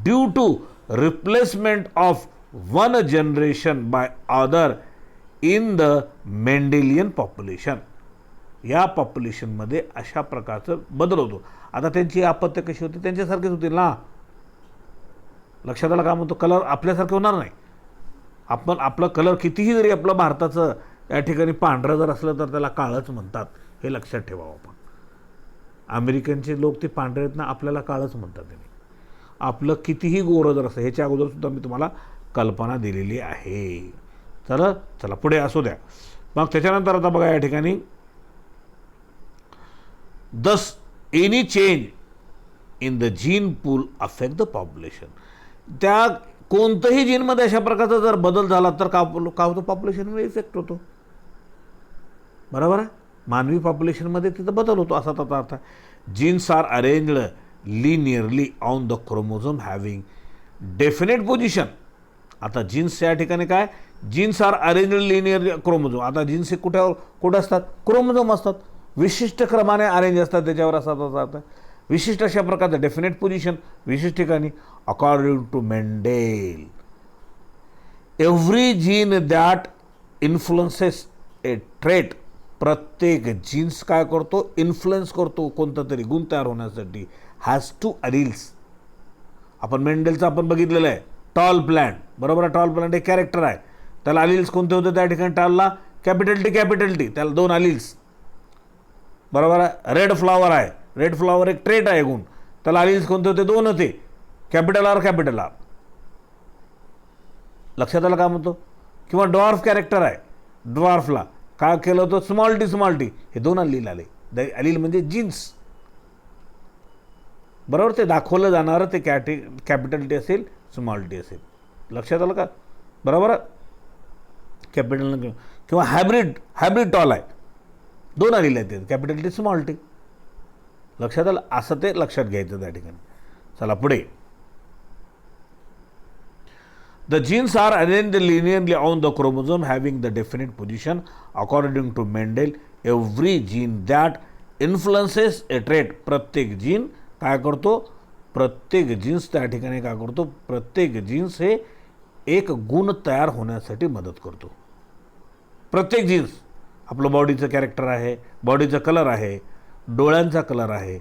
due to replacement of one generation by other in the Mendelian population. या पॉप्युलेशनमध्ये अशा प्रकारचं बदल होतो. आता त्यांची आपत्ती कशी होती, त्यांच्यासारखेच होतील ना. लक्षात आलं, काय म्हणतो, कलर आपल्यासारखं होणार नाही. आपलं कलर कितीही जरी आपलं भारताचं या ठिकाणी पांढरं जर असलं तर त्याला काळंच म्हणतात, हे लक्षात ठेवावं आपण. अमेरिकनचे लोक ते पांढरे आहेत ना, आपल्याला काळंच म्हणतात त्यांनी. आपलं कितीही गोरं जर असतं, ह्याच्या अगोदरसुद्धा मी तुम्हाला कल्पना दिलेली आहे. चला पुढे असू द्या. मग त्याच्यानंतर आता बघा या ठिकाणी, दस any change in the gene pool affect the population. त्या कोणत्याही जीनमध्ये अशा प्रकारचा जर बदल झाला तर का होतो, पॉप्युलेशनवर इफेक्ट होतो. बरोबर आहे. मानवी पॉप्युलेशनमध्ये तिथं बदल होतो असा त्याचा अर्थ आहे. Genes are arranged linearly on the chromosome having definite position. आता जीन्स या ठिकाणी काय, genes are arranged linearly chromosome. आता जीन्स हे कुठे असतात, क्रोमोझोम असतात, विशिष्ट क्रमाने अरेंज असतात त्याच्यावर असतात. विशिष्ट अशा प्रकारचं डेफिनेट पोझिशन विशिष्ट ठिकाणी. According to Mendel every gene that influences a trait. प्रत्येक जीन्स काय करतो, इन्फ्लुएन्स करतो कोणता तरी गुण तयार होण्यासाठी. Has two alleles. आपण मेंडेलचं आपण बघितलेलं आहे, टॉल प्लांट. बरोबर आहे. टॉल प्लांट एक कॅरेक्टर आहे, त्याला अलिल्स कोणते होते त्या ठिकाणी, टॉलला कॅपिटल टी, त्याला 2 अलिल्स. बरोबर आहे. रेड फ्लॉवर आहे, रेड फ्लॉवर एक ट्रेट आहे गुण, त्याला अलिल्स कोणते होते, 2 होते, कॅपिटल आर. लक्षात आलं का म्हणतो. किंवा डॉर्फ कॅरेक्टर आहे, डॉर्फला काय केलं होतं, स्मॉल टी, हे 2 अलील आले. अलील म्हणजे जीन्स. बरोबर. ते दाखवलं जाणारं ते कॅपिटल टी असेल, स्मॉल टी असेल. लक्षात आलं का. बरोबर. कॅपिटल किंवा हायब्रिड टॉल आहे, 2 अलील आहेत ते, कॅपिटल टी, स्मॉल टी. लक्षात आलं. असं ते लक्षात घ्यायचं त्या ठिकाणी. चला पुढे. The genes are arranged linearly on the chromosome having the definite position. According to Mendel, every gene that influences a trait. प्रत्येक जीन काय करतो, प्रत्येक जीन्स त्या ठिकाणी काय करतो, प्रत्येक जीन्स हे एक गुण तयार होण्यासाठी मदत करतो. प्रत्येक जीन्स. आपलं बॉडीचं कॅरेक्टर आहे, बॉडीचा कलर आहे, डोळ्यांचा कलर आहे,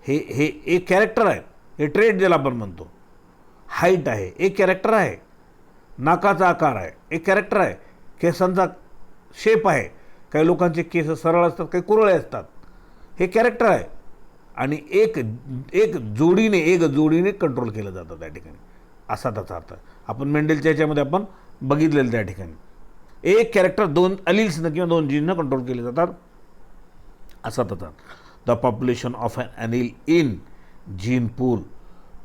हे एक कॅरेक्टर आहे, हे ट्रेट ज्याला आपण म्हणतो. हाईट आहे, एक कॅरेक्टर आहे. नाकाचा आकार आहे, एक कॅरेक्टर आहे. केसांचा शेप आहे, काही लोकांचे केस सरळ असतात, काही कुरळे असतात, हे कॅरेक्टर आहे. आणि एक जोडीने कंट्रोल केलं जातं त्या ठिकाणी, असा त्याचा अर्थ. आपण मेंडेलच्या ह्याच्यामध्ये आपण बघितलेलं त्या ठिकाणी एक कॅरेक्टर 2 अलिल्सनं किंवा 2 जीननं कंट्रोल केले जातात, असा त्याचा. The population of an allele in gene pool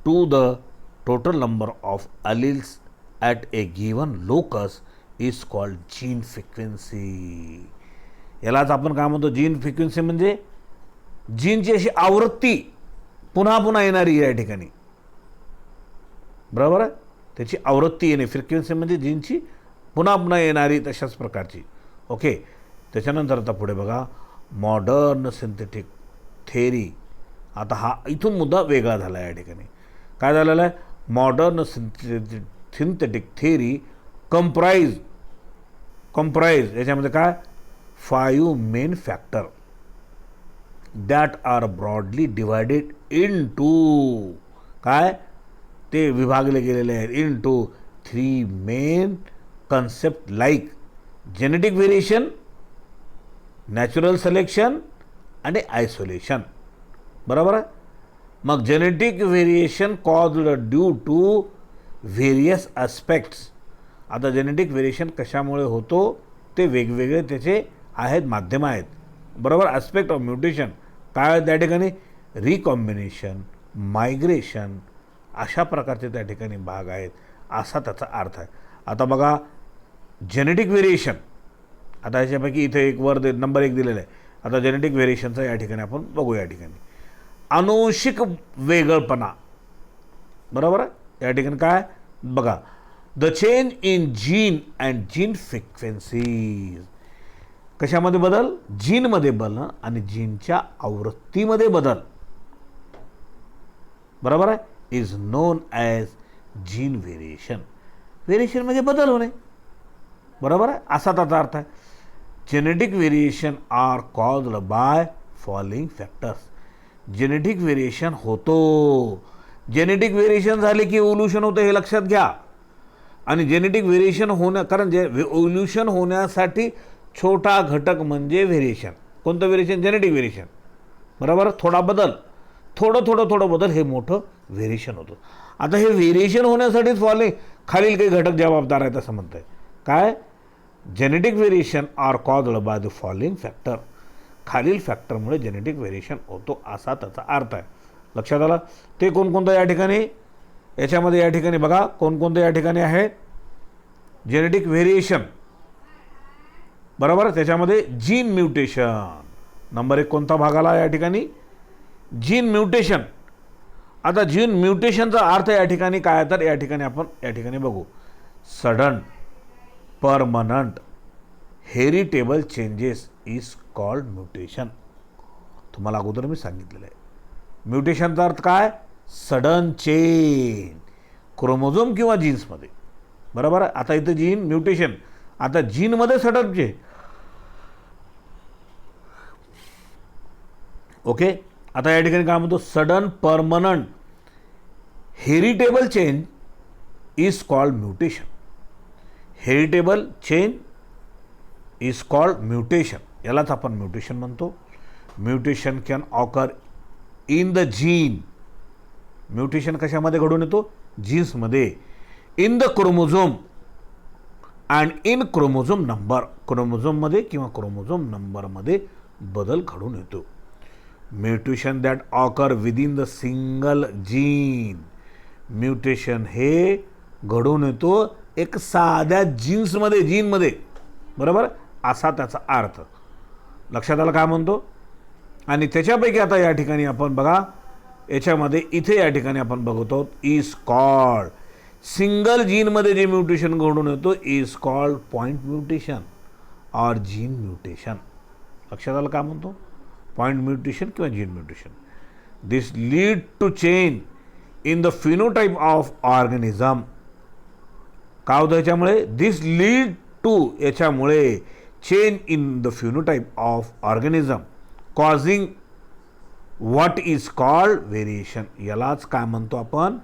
to the total number of alleles at a given locus is called gene frequency. यालाच आपण काय म्हणतो, जीन फ्रिक्वेन्सी म्हणजे जीनची अशी आवृत्ती पुन्हा पुन्हा येणारी या ठिकाणी. बरोबर आहे. त्याची आवृत्ती येणे, फ्रिक्वेन्सी म्हणजे जीनची पुन्हा पुन्हा येणारी तशाच प्रकारची. ओके. त्याच्यानंतर आता पुढे बघा, मॉडर्न सिंथेटिक थेअरी. आता हा इथून मुद्दा वेगळा झाला या ठिकाणी. काय झालेला आहे, मॉडर्न सिंथेटिक थेअरी कंप्राइज याच्यामध्ये काय, 5 main factor that are broadly divided into. काय ते विभागले गेलेले आहेत into 3 main concept like genetic variation, natural selection आणि आयसोलेशन. बरोबर आहे. मग genetic variation caused due to various aspects. आता जेनेटिक व्हेरिएशन कशामुळे होतो, ते वेगवेगळे त्याचे आहेत, माध्यम आहेत. बरोबर. ॲस्पेक्ट ऑफ म्युटेशन काय त्या ठिकाणी, रिकॉम्बिनेशन, मायग्रेशन, अशा प्रकारचे त्या ठिकाणी भाग आहेत, असा त्याचा अर्थ आहे. आता बघा जेनेटिक व्हेरिएशन. आता ह्याच्यापैकी इथे एक वर नंबर 1 दिलेला आहे. आता जेनेटिक व्हेरिएशनचा या ठिकाणी आपण बघू. या ठिकाणी आनुवंशिक वेगळपणा. बरोबर आहे. या ठिकाणी काय बघा, the change in gene and gene frequencies. कशामध्ये बदल, जीनमध्ये बदल आणि जीनच्या आवृत्तीमध्ये बदल. बरोबर आहे. Is known as gene variation. Variation म्हणजे बदल होणे. बरोबर आहे. असा त्याचा अर्थ आहे. Genetic variation are caused by following factors. Genetic variation होतो. जेनेटिक व्हेरिएशन झाले की इव्होल्यूशन होतं, हे लक्षात घ्या. आणि जेनेटिक व्हेरिएशन कारण इव्होल्यूशन होण्यासाठी छोटा घटक म्हणजे व्हेरिएशन. कोणतं व्हेरिएशन, जेनेटिक व्हेरिएशन. बरोबर. थोडा बदल, थोडं बदल हे मोठं व्हेरिएशन होतं. आता हे व्हेरिएशन होण्यासाठीच फॉलोइंग खालील काही घटक जबाबदार आहेत असं म्हणत आहे. काय? Genetic variation are caused by the following factor. खालील फॅक्टरमुळे जेनेटिक व्हेरिएशन होतो असा त्याचा अर्थ आहे. लक्षात आलं? ते कोणकोणतं या ठिकाणी, याच्यामध्ये या ठिकाणी बघा कोणकोणतं या ठिकाणी आहे जेनेटिक व्हेरिएशन. बरोबर. त्याच्यामध्ये जीन म्युटेशन नंबर 1 कोणता भाग आला या ठिकाणी? Gene mutation. आता जीन म्युटेशनचा अर्थ या ठिकाणी काय तर या ठिकाणी आपण या ठिकाणी बघू. Sudden permanent heritable changes is called mutation. तुम्हाला अगोदर मी सांगितलेलं आहे. म्युटेशनचा अर्थ काय? सडन चेंज क्रोमोझोम किंवा जीन्समध्ये. बरोबर. आता इथं जीन म्युटेशन, आता जीनमध्ये सडन चेंज. ओके. आता या ठिकाणी काय म्हणतो? Sudden permanent heritable change is called mutation. Heritable change is called mutation. यालाच आपण म्युटेशन म्हणतो. Mutation can occur in the gene. म्युटेशन कशामध्ये घडून येतो? जीन्समध्ये. In the chromosome and in chromosome number. क्रोमोझोममध्ये किंवा क्रोमोझोम नंबरमध्ये बदल घडून येतो. Mutation that occur within the single gene. Mutation हे घडून येतो एक साध्या जीनमध्ये. बरोबर. असा त्याचा अर्थ. लक्षात आलं काय म्हणतो? आणि त्याच्यापैकी आता या ठिकाणी आपण बघा याच्यामध्ये इथे या ठिकाणी आपण बघतो इज कॉल्ड. सिंगल जीनमध्ये जे म्युटेशन घडून येतो is called point mutation or gene mutation. लक्षात आलं काय म्हणतो? पॉइंट म्युटेशन किंवा gene mutation. This lead to change in the phenotype of organism. काय होतं याच्यामुळे? दिस लीड टू याच्यामुळे change in the phenotype of organism causing what is called variation. यालाच काय म्हणतो आपण?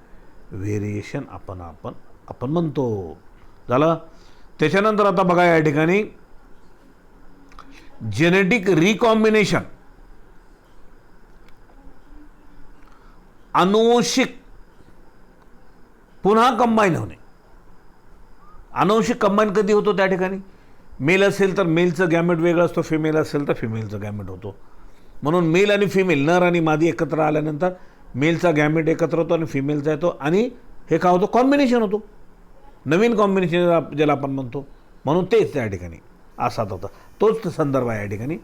व्हेरिएशन आपण म्हणतो. झालं. त्याच्यानंतर आता बघा या ठिकाणी जेनेटिक रिकॉम्बिनेशन. अनुवंशिक पुन्हा कंबाईन होणे. अनुवंशिक कंबाईन कधी होतो? त्या ठिकाणी मेल असेल तर मेलचं गॅमेट वेगळं असतो, फिमेल असेल तर फिमेलचं गॅमेट होतो. म्हणून मेल आणि फिमेल, नर आणि मादी एकत्र आल्यानंतर मेलचा गॅमेट एकत्र होतो आणि फिमेलचा येतो आणि हे काय होतं? कॉम्बिनेशन होतो. नवीन कॉम्बिनेशन ज्याला आपण म्हणतो. म्हणून तेच त्या ठिकाणी असाच होता. तोच संदर्भ आहे या ठिकाणी.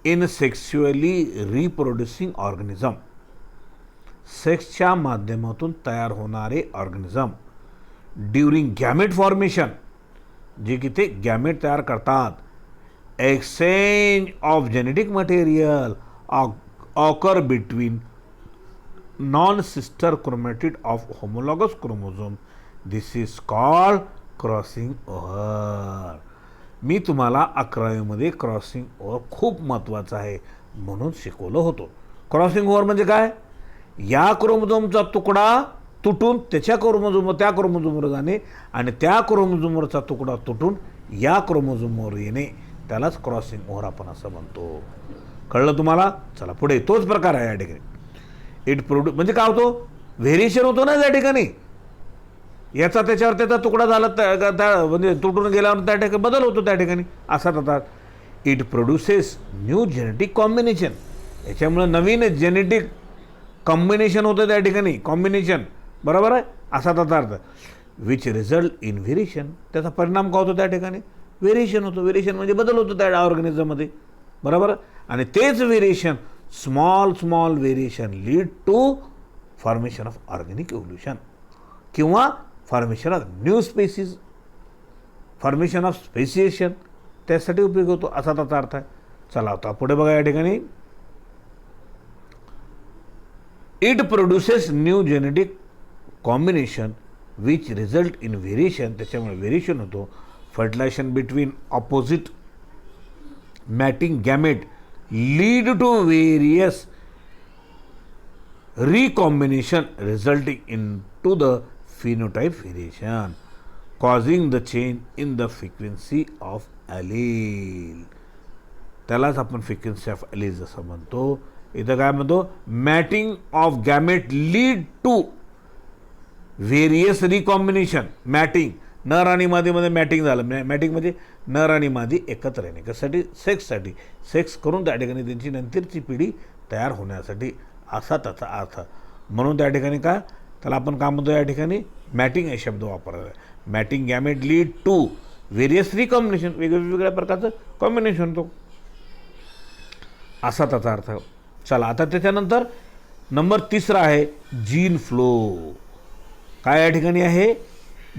In sexually reproducing organism. सेक्सच्या माध्यमातून तयार होणारे ऑर्गॅनिझम ड्युरिंग गॅमेट फॉर्मेशन, जे की ते गॅमेट तयार करतात. Exchange of genetic material occur between non sister chromatid of homologous chromosome. This is called crossing over. मी तुम्हाला 11वीमध्ये क्रॉसिंग ओव्हर खूप महत्त्वाचं आहे म्हणून शिकवलं होतं. क्रॉसिंग ओव्हर म्हणजे काय? या क्रोमोझोमचा तुकडा तुटून त्या क्रोमोझोमवर जाणे आणि त्या क्रोमोझोमवरचा तुकडा तुटून या क्रोमोझोमवर येणे, त्यालाच क्रॉसिंग ओव्हर आपण असं म्हणतो. कळलं तुम्हाला? चला पुढे. तोच प्रकार आहे या ठिकाणी. म्हणजे काय होतो? व्हेरिएशन होतो ना त्या ठिकाणी. याचा त्याच्यावर त्याचा तुकडा झाला म्हणजे तुटून गेल्यावर त्या ठिकाणी बदल होतो त्या ठिकाणी. असा होतात. It produces new genetic combination. याच्यामुळे नवीन जेनेटिक कॉम्बिनेशन होतं त्या ठिकाणी. कॉम्बिनेशन. बरोबर आहे. असा त्याचा अर्थ. Which result in variation. त्याचा परिणाम काय होतो त्या ठिकाणी? व्हेरिएशन होतो. व्हेरिएशन म्हणजे बदल होतो त्या ऑर्गॅनिझममध्ये. बरोबर. आणि तेच variation small variation lead to formation of organic evolution किंवा formation of new species, formation of speciation, त्यासाठी उपयोग होतो असा त्याचा अर्थ आहे. चला आता पुढे बघा या ठिकाणी. It produces new genetic combination which result in variation. त्याच्यामुळे व्हेरिएशन होतो. Fertilization between opposite mating gamete lead to various recombination resulting into the phenotype variation causing the change in the frequency of allele. त्यालाच आपण frequency of ॲलीज असं म्हणतो. इथं काय म्हणतो, mating of gamete lead to various recombination. Mating, नर आणि मादीमध्ये matting झालं. मॅटिंग म्हणजे नर आणि मादी एकत्र येणे, कशासाठी, सेक्ससाठी. सेक्स करून त्या ठिकाणी त्यांची नंतरची पिढी तयार होण्यासाठी, असा त्याचा अर्थ. म्हणून त्या ठिकाणी काय, त्याला आपण काय म्हणतो या ठिकाणी, मॅटिंग हे शब्द वापरला आहे. Mating gamete lead to various recombination, वेगवेगळ्या प्रकारचं कॉम्बिनेशन होतो, असा त्याचा अर्थ. चला आता त्याच्यानंतर नंबर 3 आहे जीन फ्लो. काय या ठिकाणी आहे,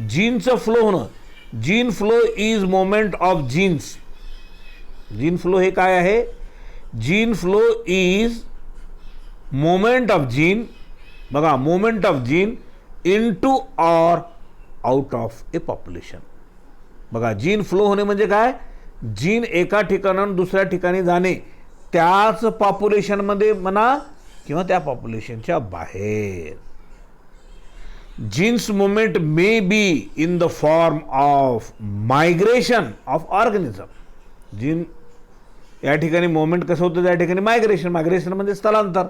जीनचं फ्लो होणं. Gene flow is moment of genes. Gene flow हे काय आहे, gene flow is moment of gene, बघा, moment of gene into or out of a population. बघा, जीन फ्लो होणे म्हणजे काय, जीन एका ठिकाणाहून दुसऱ्या ठिकाणी जाणे, त्याच पॉप्युलेशनमध्ये म्हणा किंवा त्या पॉप्युलेशनच्या बाहेर. Genes movement may be in the form of migration of organism. Gene या ठिकाणी मुवमेंट कसं होतं, त्या ठिकाणी मायग्रेशन. मायग्रेशन म्हणजे स्थलांतर.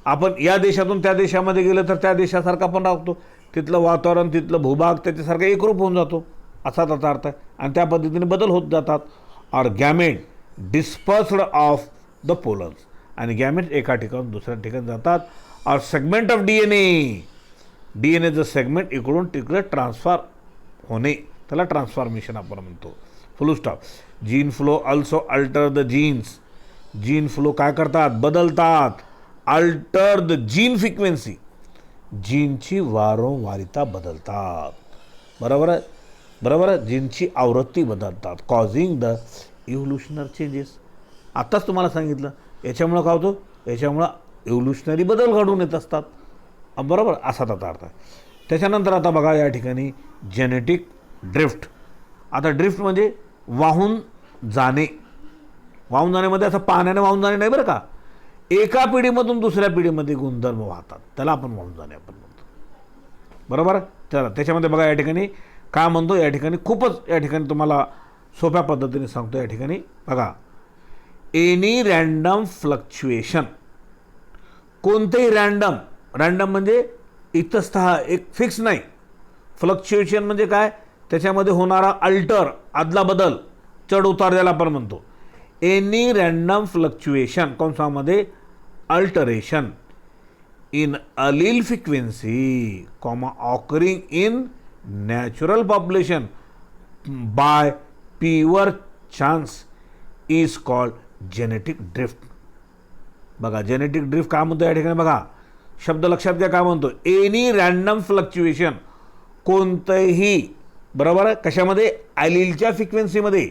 आपण या देशातून त्या देशामध्ये गेलं तर त्या देशासारखा आपण राहतो, तिथलं वातावरण, तिथलं भूभाग त्याच्यासारखं एकरूप होऊन जातो, असा त्याचा अर्थ आहे. आणि त्या पद्धतीने बदल होत जातात. Or gamete dispersed of the polars, आणि गॅमेट एका ठिकाणून दुसऱ्या ठिकाणी जातात. और सेगमेंट ऑफ DNA, DNAचं सेगमेंट इकडून तिकडे ट्रान्सफर होणे, त्याला ट्रान्सफॉर्मेशन आपण म्हणतो. Full stop. Gene flow also alter the genes. Gene flow काय करतात, बदलतात. अल्टर द जीन फ्रिक्वेन्सी, जीनची वारंवारिता बदलतात. बरोबर आहे, बरोबर आहे, जीनची आवृत्ती बदलतात. Causing the evolutionary changes. आत्ताच तुम्हाला सांगितलं, याच्यामुळं काय होतं, याच्यामुळं इव्होल्युशनरी बदल घडून येत असतात. बरोबर, असा त्याचा अर्थ आहे. त्याच्यानंतर आता बघा या ठिकाणी जेनेटिक ड्रिफ्ट. आता ड्रिफ्ट म्हणजे वाहून जाणे. वाहून जाण्यामध्ये असं पाण्याने वाहून जाणे नाही बरं का, एका पिढीमधून दुसऱ्या पिढीमध्ये गुणधर्म वाहतात, त्याला आपण वाहून जाणे आपण म्हणतो. बरोबर. चला त्याच्यामध्ये बघा या ठिकाणी काय म्हणतो, या ठिकाणी खूपच या ठिकाणी तुम्हाला सोप्या पद्धतीने सांगतो. या ठिकाणी बघा, एनी रँडम फ्लक्च्युएशन, कोणतेही रँडम. रँडम म्हणजे इतस्तः एक फिक्स नाही. फ्लक्च्युएशन म्हणजे काय, त्याच्यामध्ये होणारा अल्टर, आदला बदल, चढ उतार ज्याला आपण म्हणतो. एनी रँडम फ्लक्च्युएशन कंसामध्ये alteration in allele frequency comma occurring in natural population by pure chance is called genetic drift. बघा जेनेटिक ड्रिफ्ट काय म्हणतो या ठिकाणी, बघा शब्द लक्षात घ्या काय म्हणतो, एनी रँडम फ्लक्च्युएशन, कोणतंही. बरोबर आहे, कशामध्ये, अलीलच्या फ्रिक्वेन्सीमध्ये,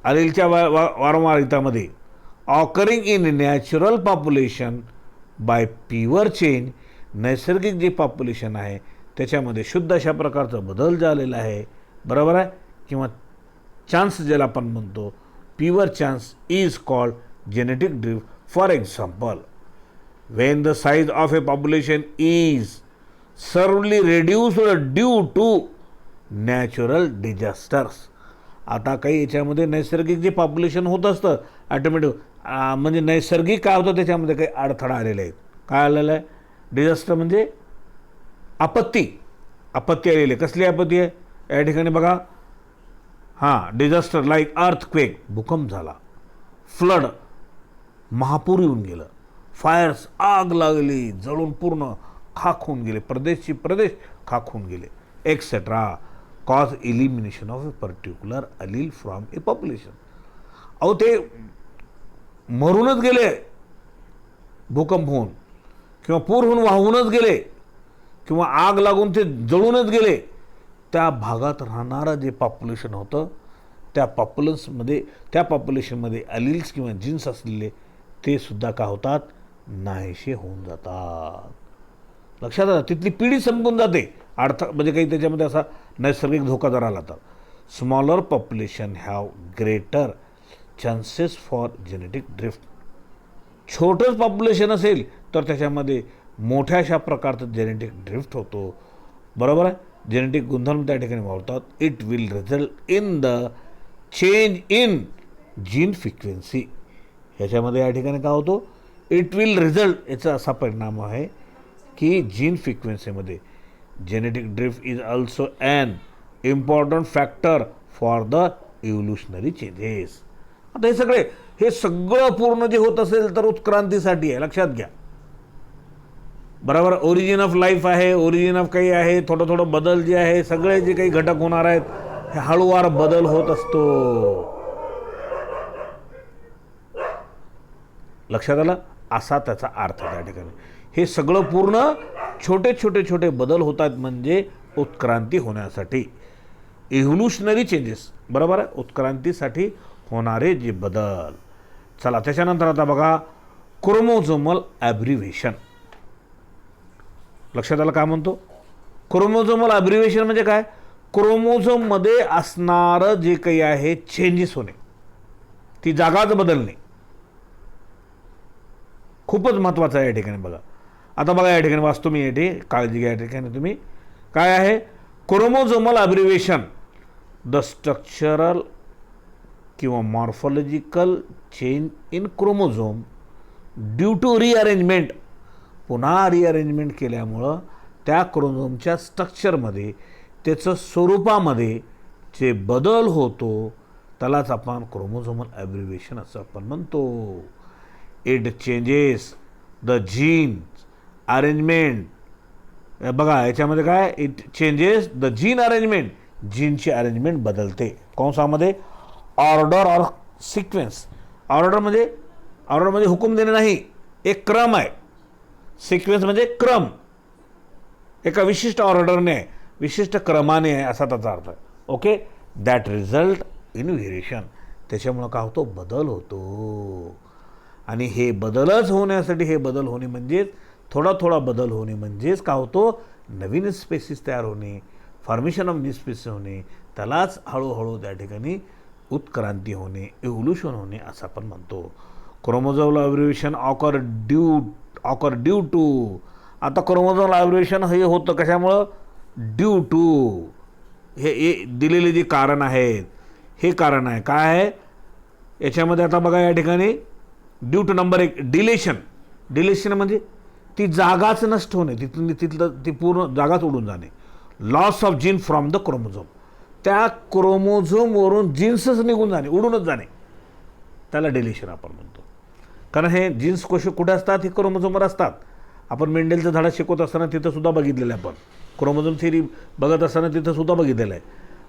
अलीलच्या वारंवारितामध्ये. Occurring in natural population by pure change, नैसर्गिक जे पॉप्युलेशन आहे त्याच्यामध्ये शुद्ध अशा प्रकारचा बदल झालेला आहे. बरोबर आहे, किंवा चान्स ज्याला आपण म्हणतो, pure chance is called genetic drift. For example, when the size of a population is severely reduced due to natural disasters. आता काही याच्यामध्ये नैसर्गिक जे पॉप्युलेशन होत असतं ॲटोमॅटिक, म्हणजे नैसर्गिक काय होतं त्याच्यामध्ये काही अडथळा आलेले आहेत. काय आलेलं आहे, डिझास्टर म्हणजे आपत्ती. आपत्ती आलेली, कसली आपत्ती आहे या ठिकाणी बघा. हां, डिझास्टर लाईक अर्थक्वेक, भूकंप झाला. फ्लड, महापूर येऊन गेलं. फायर्स, आग लागली, जळून पूर्ण खाक होऊन गेले, प्रदेशची प्रदेश खाक होऊन गेले, etcetera. Cause elimination of a particular allele from a population. अहो ते मरूनच गेले भूकंप होऊन, किंवा पूर होऊन वाहूनच गेले, किंवा आग लागून ते जळूनच गेले. त्या भागात राहणारं जे पॉप्युलेशन होतं त्या पॉप्युलेशनमध्ये अलील्स किंवा जीन्स असलेले ते सुद्धा काय होतात, नाहीसे होऊन जातात. लक्षात आलं, तिथली पिढी संपून जाते. म्हणजे काही त्याच्यामध्ये असा नैसर्गिक धोका जर आला तर. Smaller population have greater chances for genetic drift. छोटंच पॉप्युलेशन असेल तर त्याच्यामध्ये मोठ्या अशा प्रकारचं जेनेटिक ड्रिफ्ट होतो. बरोबर आहे, जेनेटिक गुणधर्म त्या ठिकाणी वाढतात. It will result in the change in gene frequency. ह्याच्यामध्ये या ठिकाणी काय होतो, इट विल रिझल्ट, याचा असा परिणाम आहे की जीन फ्रिक्वेन्सीमध्ये genetic drift is also an important factor for the evolutionary changes. आता हे सगळं पूर्ण जे होत असेल तर उत्क्रांतीसाठी आहे, लक्षात घ्या. बरोबर, ओरिजिन ऑफ लाईफ आहे, ओरिजिन ऑफ काही आहे, थोडं बदल जे आहे, सगळे जे काही घटक होणार आहेत हे हळूवार बदल होत असतो. लक्षात आलं, असा त्याचा अर्थ त्या ठिकाणी. हे सगळं पूर्ण छोटे बदल होतात म्हणजे उत्क्रांती होण्यासाठी, इव्होल्युशनरी चेंजेस. बरोबर आहे, उत्क्रांतीसाठी होणारे जे बदल. चला त्याच्यानंतर आता बघा क्रोमोझोमल ॲब्रिव्हेशन. लक्षात आलं काय म्हणतो? क्रोमोझोमल ॲब्रिव्हेशन म्हणजे काय? क्रोमोझोममध्ये असणारं जे काही आहे चेंजेस होणे, ती जागाच बदलणे, खूपच महत्त्वाचं आहे या ठिकाणी. बघा आता बघा या ठिकाणी वाचतो मी, या ठिकाणी काळजी घ्या. या ठिकाणी तुम्ही काय आहे? क्रोमोझोमल ॲब्रिव्हेशन द स्ट्रक्चरल किंवा morphological change in chromosome due to rearrangement. पुन्हा रिअरेंजमेंट केल्यामुळं त्या क्रोमोझोमच्या स्ट्रक्चरमध्ये, त्याचं स्वरूपामध्ये जे बदल होतो त्यालाच आपण क्रोमोझोमल ॲब्रिव्हेशन असं आपण म्हणतो. It changes the genes arrangement. बघा याच्यामध्ये काय? It changes the gene arrangement, जीनची अरेंजमेंट बदलते. कंसामध्ये ऑर्डर और सिक्वेन्स. ऑर्डर म्हणजे हुकूम देणे नाही, एक क्रम आहे. सिक्वेन्स म्हणजे क्रम, एका विशिष्ट ऑर्डरने, विशिष्ट क्रमाने आहे असा त्याचा अर्थ आहे. Okay, that result in variation. त्याच्यामुळं काय होतो? बदल होतो. आणि हे बदलच होण्यासाठी, हे बदल होणे म्हणजेच थोडा बदल होणे म्हणजेच काय होतो? नवीन स्पेसिस तयार होणे, फॉर्मेशन ऑफ न्यू स्पेसिस होणे, त्यालाच हळूहळू त्या ठिकाणी उत्क्रांती होणे, इव्होल्युशन होणे असं आपण म्हणतो. Chromosomal aberration occur due to. आता क्रोमोझोमल ॲब्रिव्हेशन हे होतं कशामुळं? Due to. हे दिलेले जे कारण आहेत, हे कारण आहे. काय आहे याच्यामध्ये? आता बघा या ठिकाणी due to number 1 deletion. Deletion म्हणजे ती जागाच नष्ट होणे, ती पूर्ण जागाच उडून जाणे. Loss of gene from the chromosome. त्या क्रोमोझोमवरून जीन्सच निघून जाणे, उडूनच जाणे, त्याला डिलेशन आपण म्हणतो. कारण हे जीन्स कुठे असतात? हे क्रोमोझोमवर असतात. आपण मेंडेलचं धडा शिकवत असताना तिथं सुद्धा बघितलेलं आहे. आपण क्रोमोझोम थिअरी बघत असताना तिथं सुद्धा बघितलेलं आहे.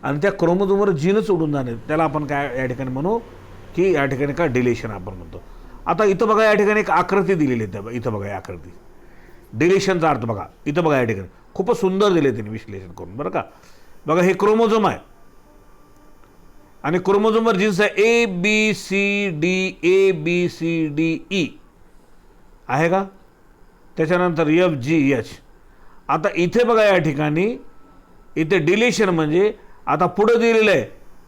आणि त्या क्रोमोझोमवर जीनच उडून जाणे, त्याला आपण काय या ठिकाणी म्हणू की या ठिकाणी काय? डिलेशन आपण म्हणतो. आता इथं बघा या ठिकाणी एक आकृती दिलेली आहे. इथं बघा या आकृती, डिलेशनचा अर्थ बघा. इथं बघा या ठिकाणी खूपच सुंदर दिले त्यांनी विश्लेषण करून, बरं का. बघा हे क्रोमोझोम आहे आणि क्रोमोझोमवर जीन्स आहे ABCD आहे का? त्याच्यानंतर FGH. आता इथे बघा या ठिकाणी इथे डिलेशन म्हणजे आता पुढं दिलेलं आहे,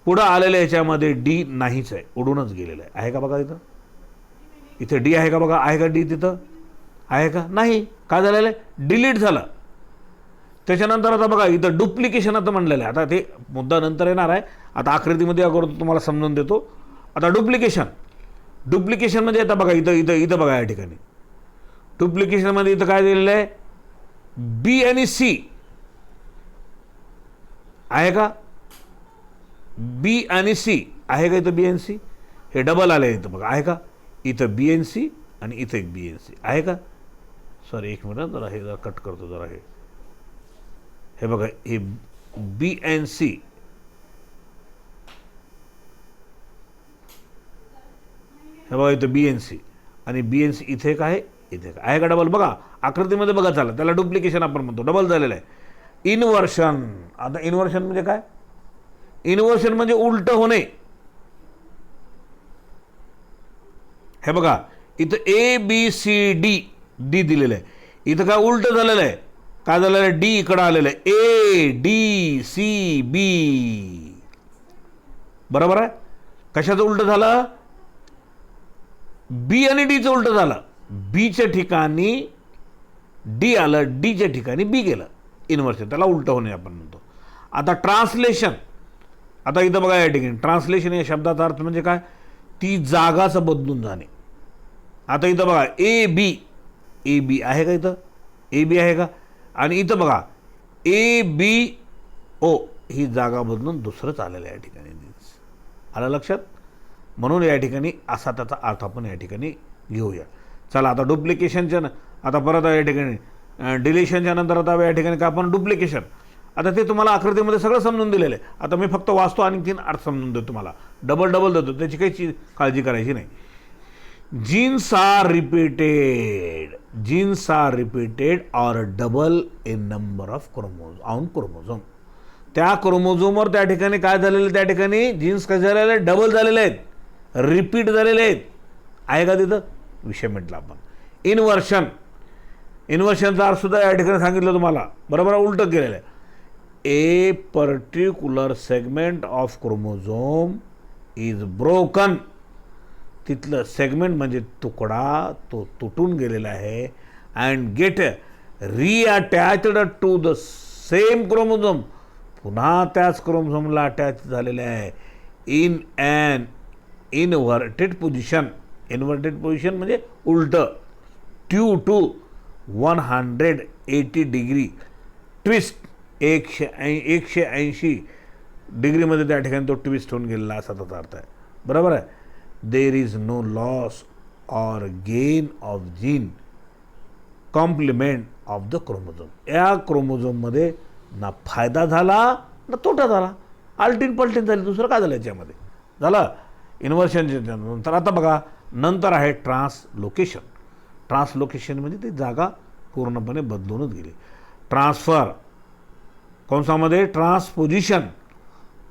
पुढं आलेलं ह्याच्यामध्ये D नाहीच आहे, उडूनच गेलेलं आहे का? बघा इथे D आहे का? बघा आहे का D? तिथं आहे का? नाही. काय झालेलं आहे? डिलीट झालं. त्याच्यानंतर आता बघा इथं डुप्लिकेशन आता म्हणलेलं आहे. आता ते मुद्दा नंतर येणार आहे, आता आकृतीमध्ये अगोदर तुम्हाला समजून देतो. आता डुप्लिकेशन म्हणजे आता बघा इथं बघा या ठिकाणी डुप्लिकेशनमध्ये इथं काय दिलेलं आहे? B आणि C आहे का? B आणि C आहे का? इथं B आणि C हे डबल आले इथं बघा, आहे का? इथं B आणि C आणि इथं एक B आणि C आहे का? सॉरी एक मिनिट, जरा हे कट करतो जरा. हे बघा हे B आणि C, हे बघा इथं B आणि C आणि B आणि C इथे काय? इथे काय आहे का? डबल. बघा आकृतीमध्ये बघा, चाललं त्याला डुप्लिकेशन आपण म्हणतो, डबल झालेलं आहे. इन्व्हर्शन. आता इन्व्हर्शन म्हणजे काय? इन्व्हर्शन म्हणजे उलट होणे. हे बघा इथं ABCD दिलेलं आहे, इथं काय उलट झालेलं आहे? काय झालेलं आहे? D इकडं आलेलं आहे, ADCB. बरोबर आहे. कशाचं उलट झालं? B आणि Dचं उलट झालं. Bच्या ठिकाणी D आलं, Dच्या ठिकाणी B गेलं. इन्व्हर्शन, त्याला उलट होणे आपण म्हणतो. आता ट्रान्सलेशन. आता इथं बघा या ठिकाणी ट्रान्सलेशन या शब्दाचा अर्थ म्हणजे काय? ती जागाच बदलून जाणे. आता इथं बघा ए बी आहे का, इथं ए बी आहे का, आणि इथं बघा ए बी ओ ही जागा बदलून दुसरंच आलेलं आहे या ठिकाणी. आलं लक्षात. म्हणून या ठिकाणी असा त्याचा अर्थ आपण या ठिकाणी घेऊया. चला आता डुप्लिकेशनच्या आता परत या ठिकाणी डिलिशनच्या नंतर आता या ठिकाणी का आपण डुप्लिकेशन. आता ते तुम्हाला आकृतीमध्ये सगळं समजून दिलेलं आहे. आता मी फक्त वाचतो आणि 3 अर्थ समजून देतो तुम्हाला, डबल देतो, त्याची काही काळजी करायची नाही. Genes are repeated or double in number of chromosome. त्या क्रोमोझोमवर त्या ठिकाणी काय झालेलं, त्या ठिकाणी जीन्स काय झालेले आहेत, डबल झालेले आहेत, रिपीट झालेले आहेत. आहे का तिथं विषय म्हटला आपण. इन्व्हर्शनचा अर्थ सुद्धा या ठिकाणी सांगितलं तुम्हाला, बरोबर उलटं केलेलं आहे. A particular segment of chromosome is broken. तिथलं सेगमेंट म्हणजे तुकडा, तो तुटून गेलेला आहे. And get reattached to the same chromosome. पुन्हा त्याच क्रोमोझोमला अटॅच झालेले आहे. इन ॲन इनव्हर्टेड पोझिशन म्हणजे उलटं. ट्यू टू 180 डिग्री ट्विस्ट. 180 डिग्रीमध्ये त्या ठिकाणी तो ट्विस्ट होऊन गेलेला असा त्याचा अर्थ आहे. बरोबर आहे. There is no loss or gain of gene complement of the chromosome. या क्रोमोझोममध्ये ना फायदा झाला ना तोटा झाला, आलटीन पलटीन झाली, दुसरं काय झालं याच्यामध्ये. झालं इन्व्हर्शनच्या नंतर. आता बघा नंतर आहे ट्रान्सलोकेशन. ट्रान्सलोकेशन म्हणजे ती जागा पूर्णपणे बदलूनच गेली. ट्रान्सफर कंसामध्ये transposition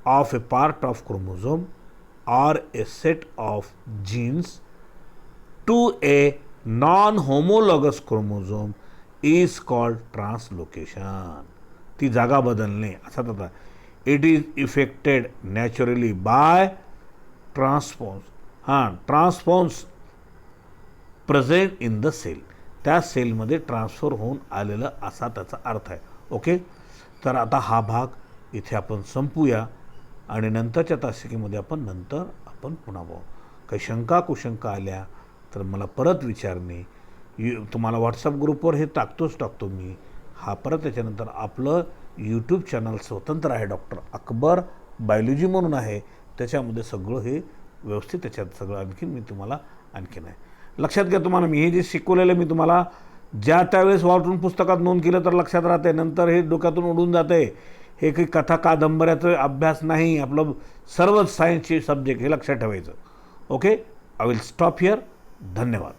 of a part of chromosome or a set of genes to a non-homologous chromosome is called translocation. ती जागा बदलणे असा होता. It is effected naturally by transposons present in the cell. त्या सेलमध्ये ट्रान्सफर होऊन आलेलं असा त्याचा अर्थ आहे. ओके. तर आता हा भाग इथे आपण संपूया आणि नंतरच्या तासिकेमध्ये आपण पुन्हा पाहू. काही शंका कुशंका आल्या तर मला परत विचारणे. तुम्हाला व्हॉट्सअप ग्रुपवर हे टाकतो मी. हा परत त्याच्यानंतर आपलं यूट्यूब चॅनल स्वतंत्र आहे, डॉक्टर अकबर बायोलॉजी म्हणून आहे. त्याच्यामध्ये सगळं हे व्यवस्थित त्याच्यात सगळं आणखीन आहे. लक्षात घ्या. तुम्हाला मी हे जे शिकवलेलं मी तुम्हाला ज्या त्यावेळेस वाटून पुस्तकात नोंद केलं तर लक्षात राहते, नंतर हे डोक्यातून उडून जाते. हे काही कथा कादंबऱ्याचा अभ्यास नाही, आपलं सर्वच सायन्सचे सब्जेक्ट हे लक्षात ठेवायचं. Okay. I will stop here. धन्यवाद.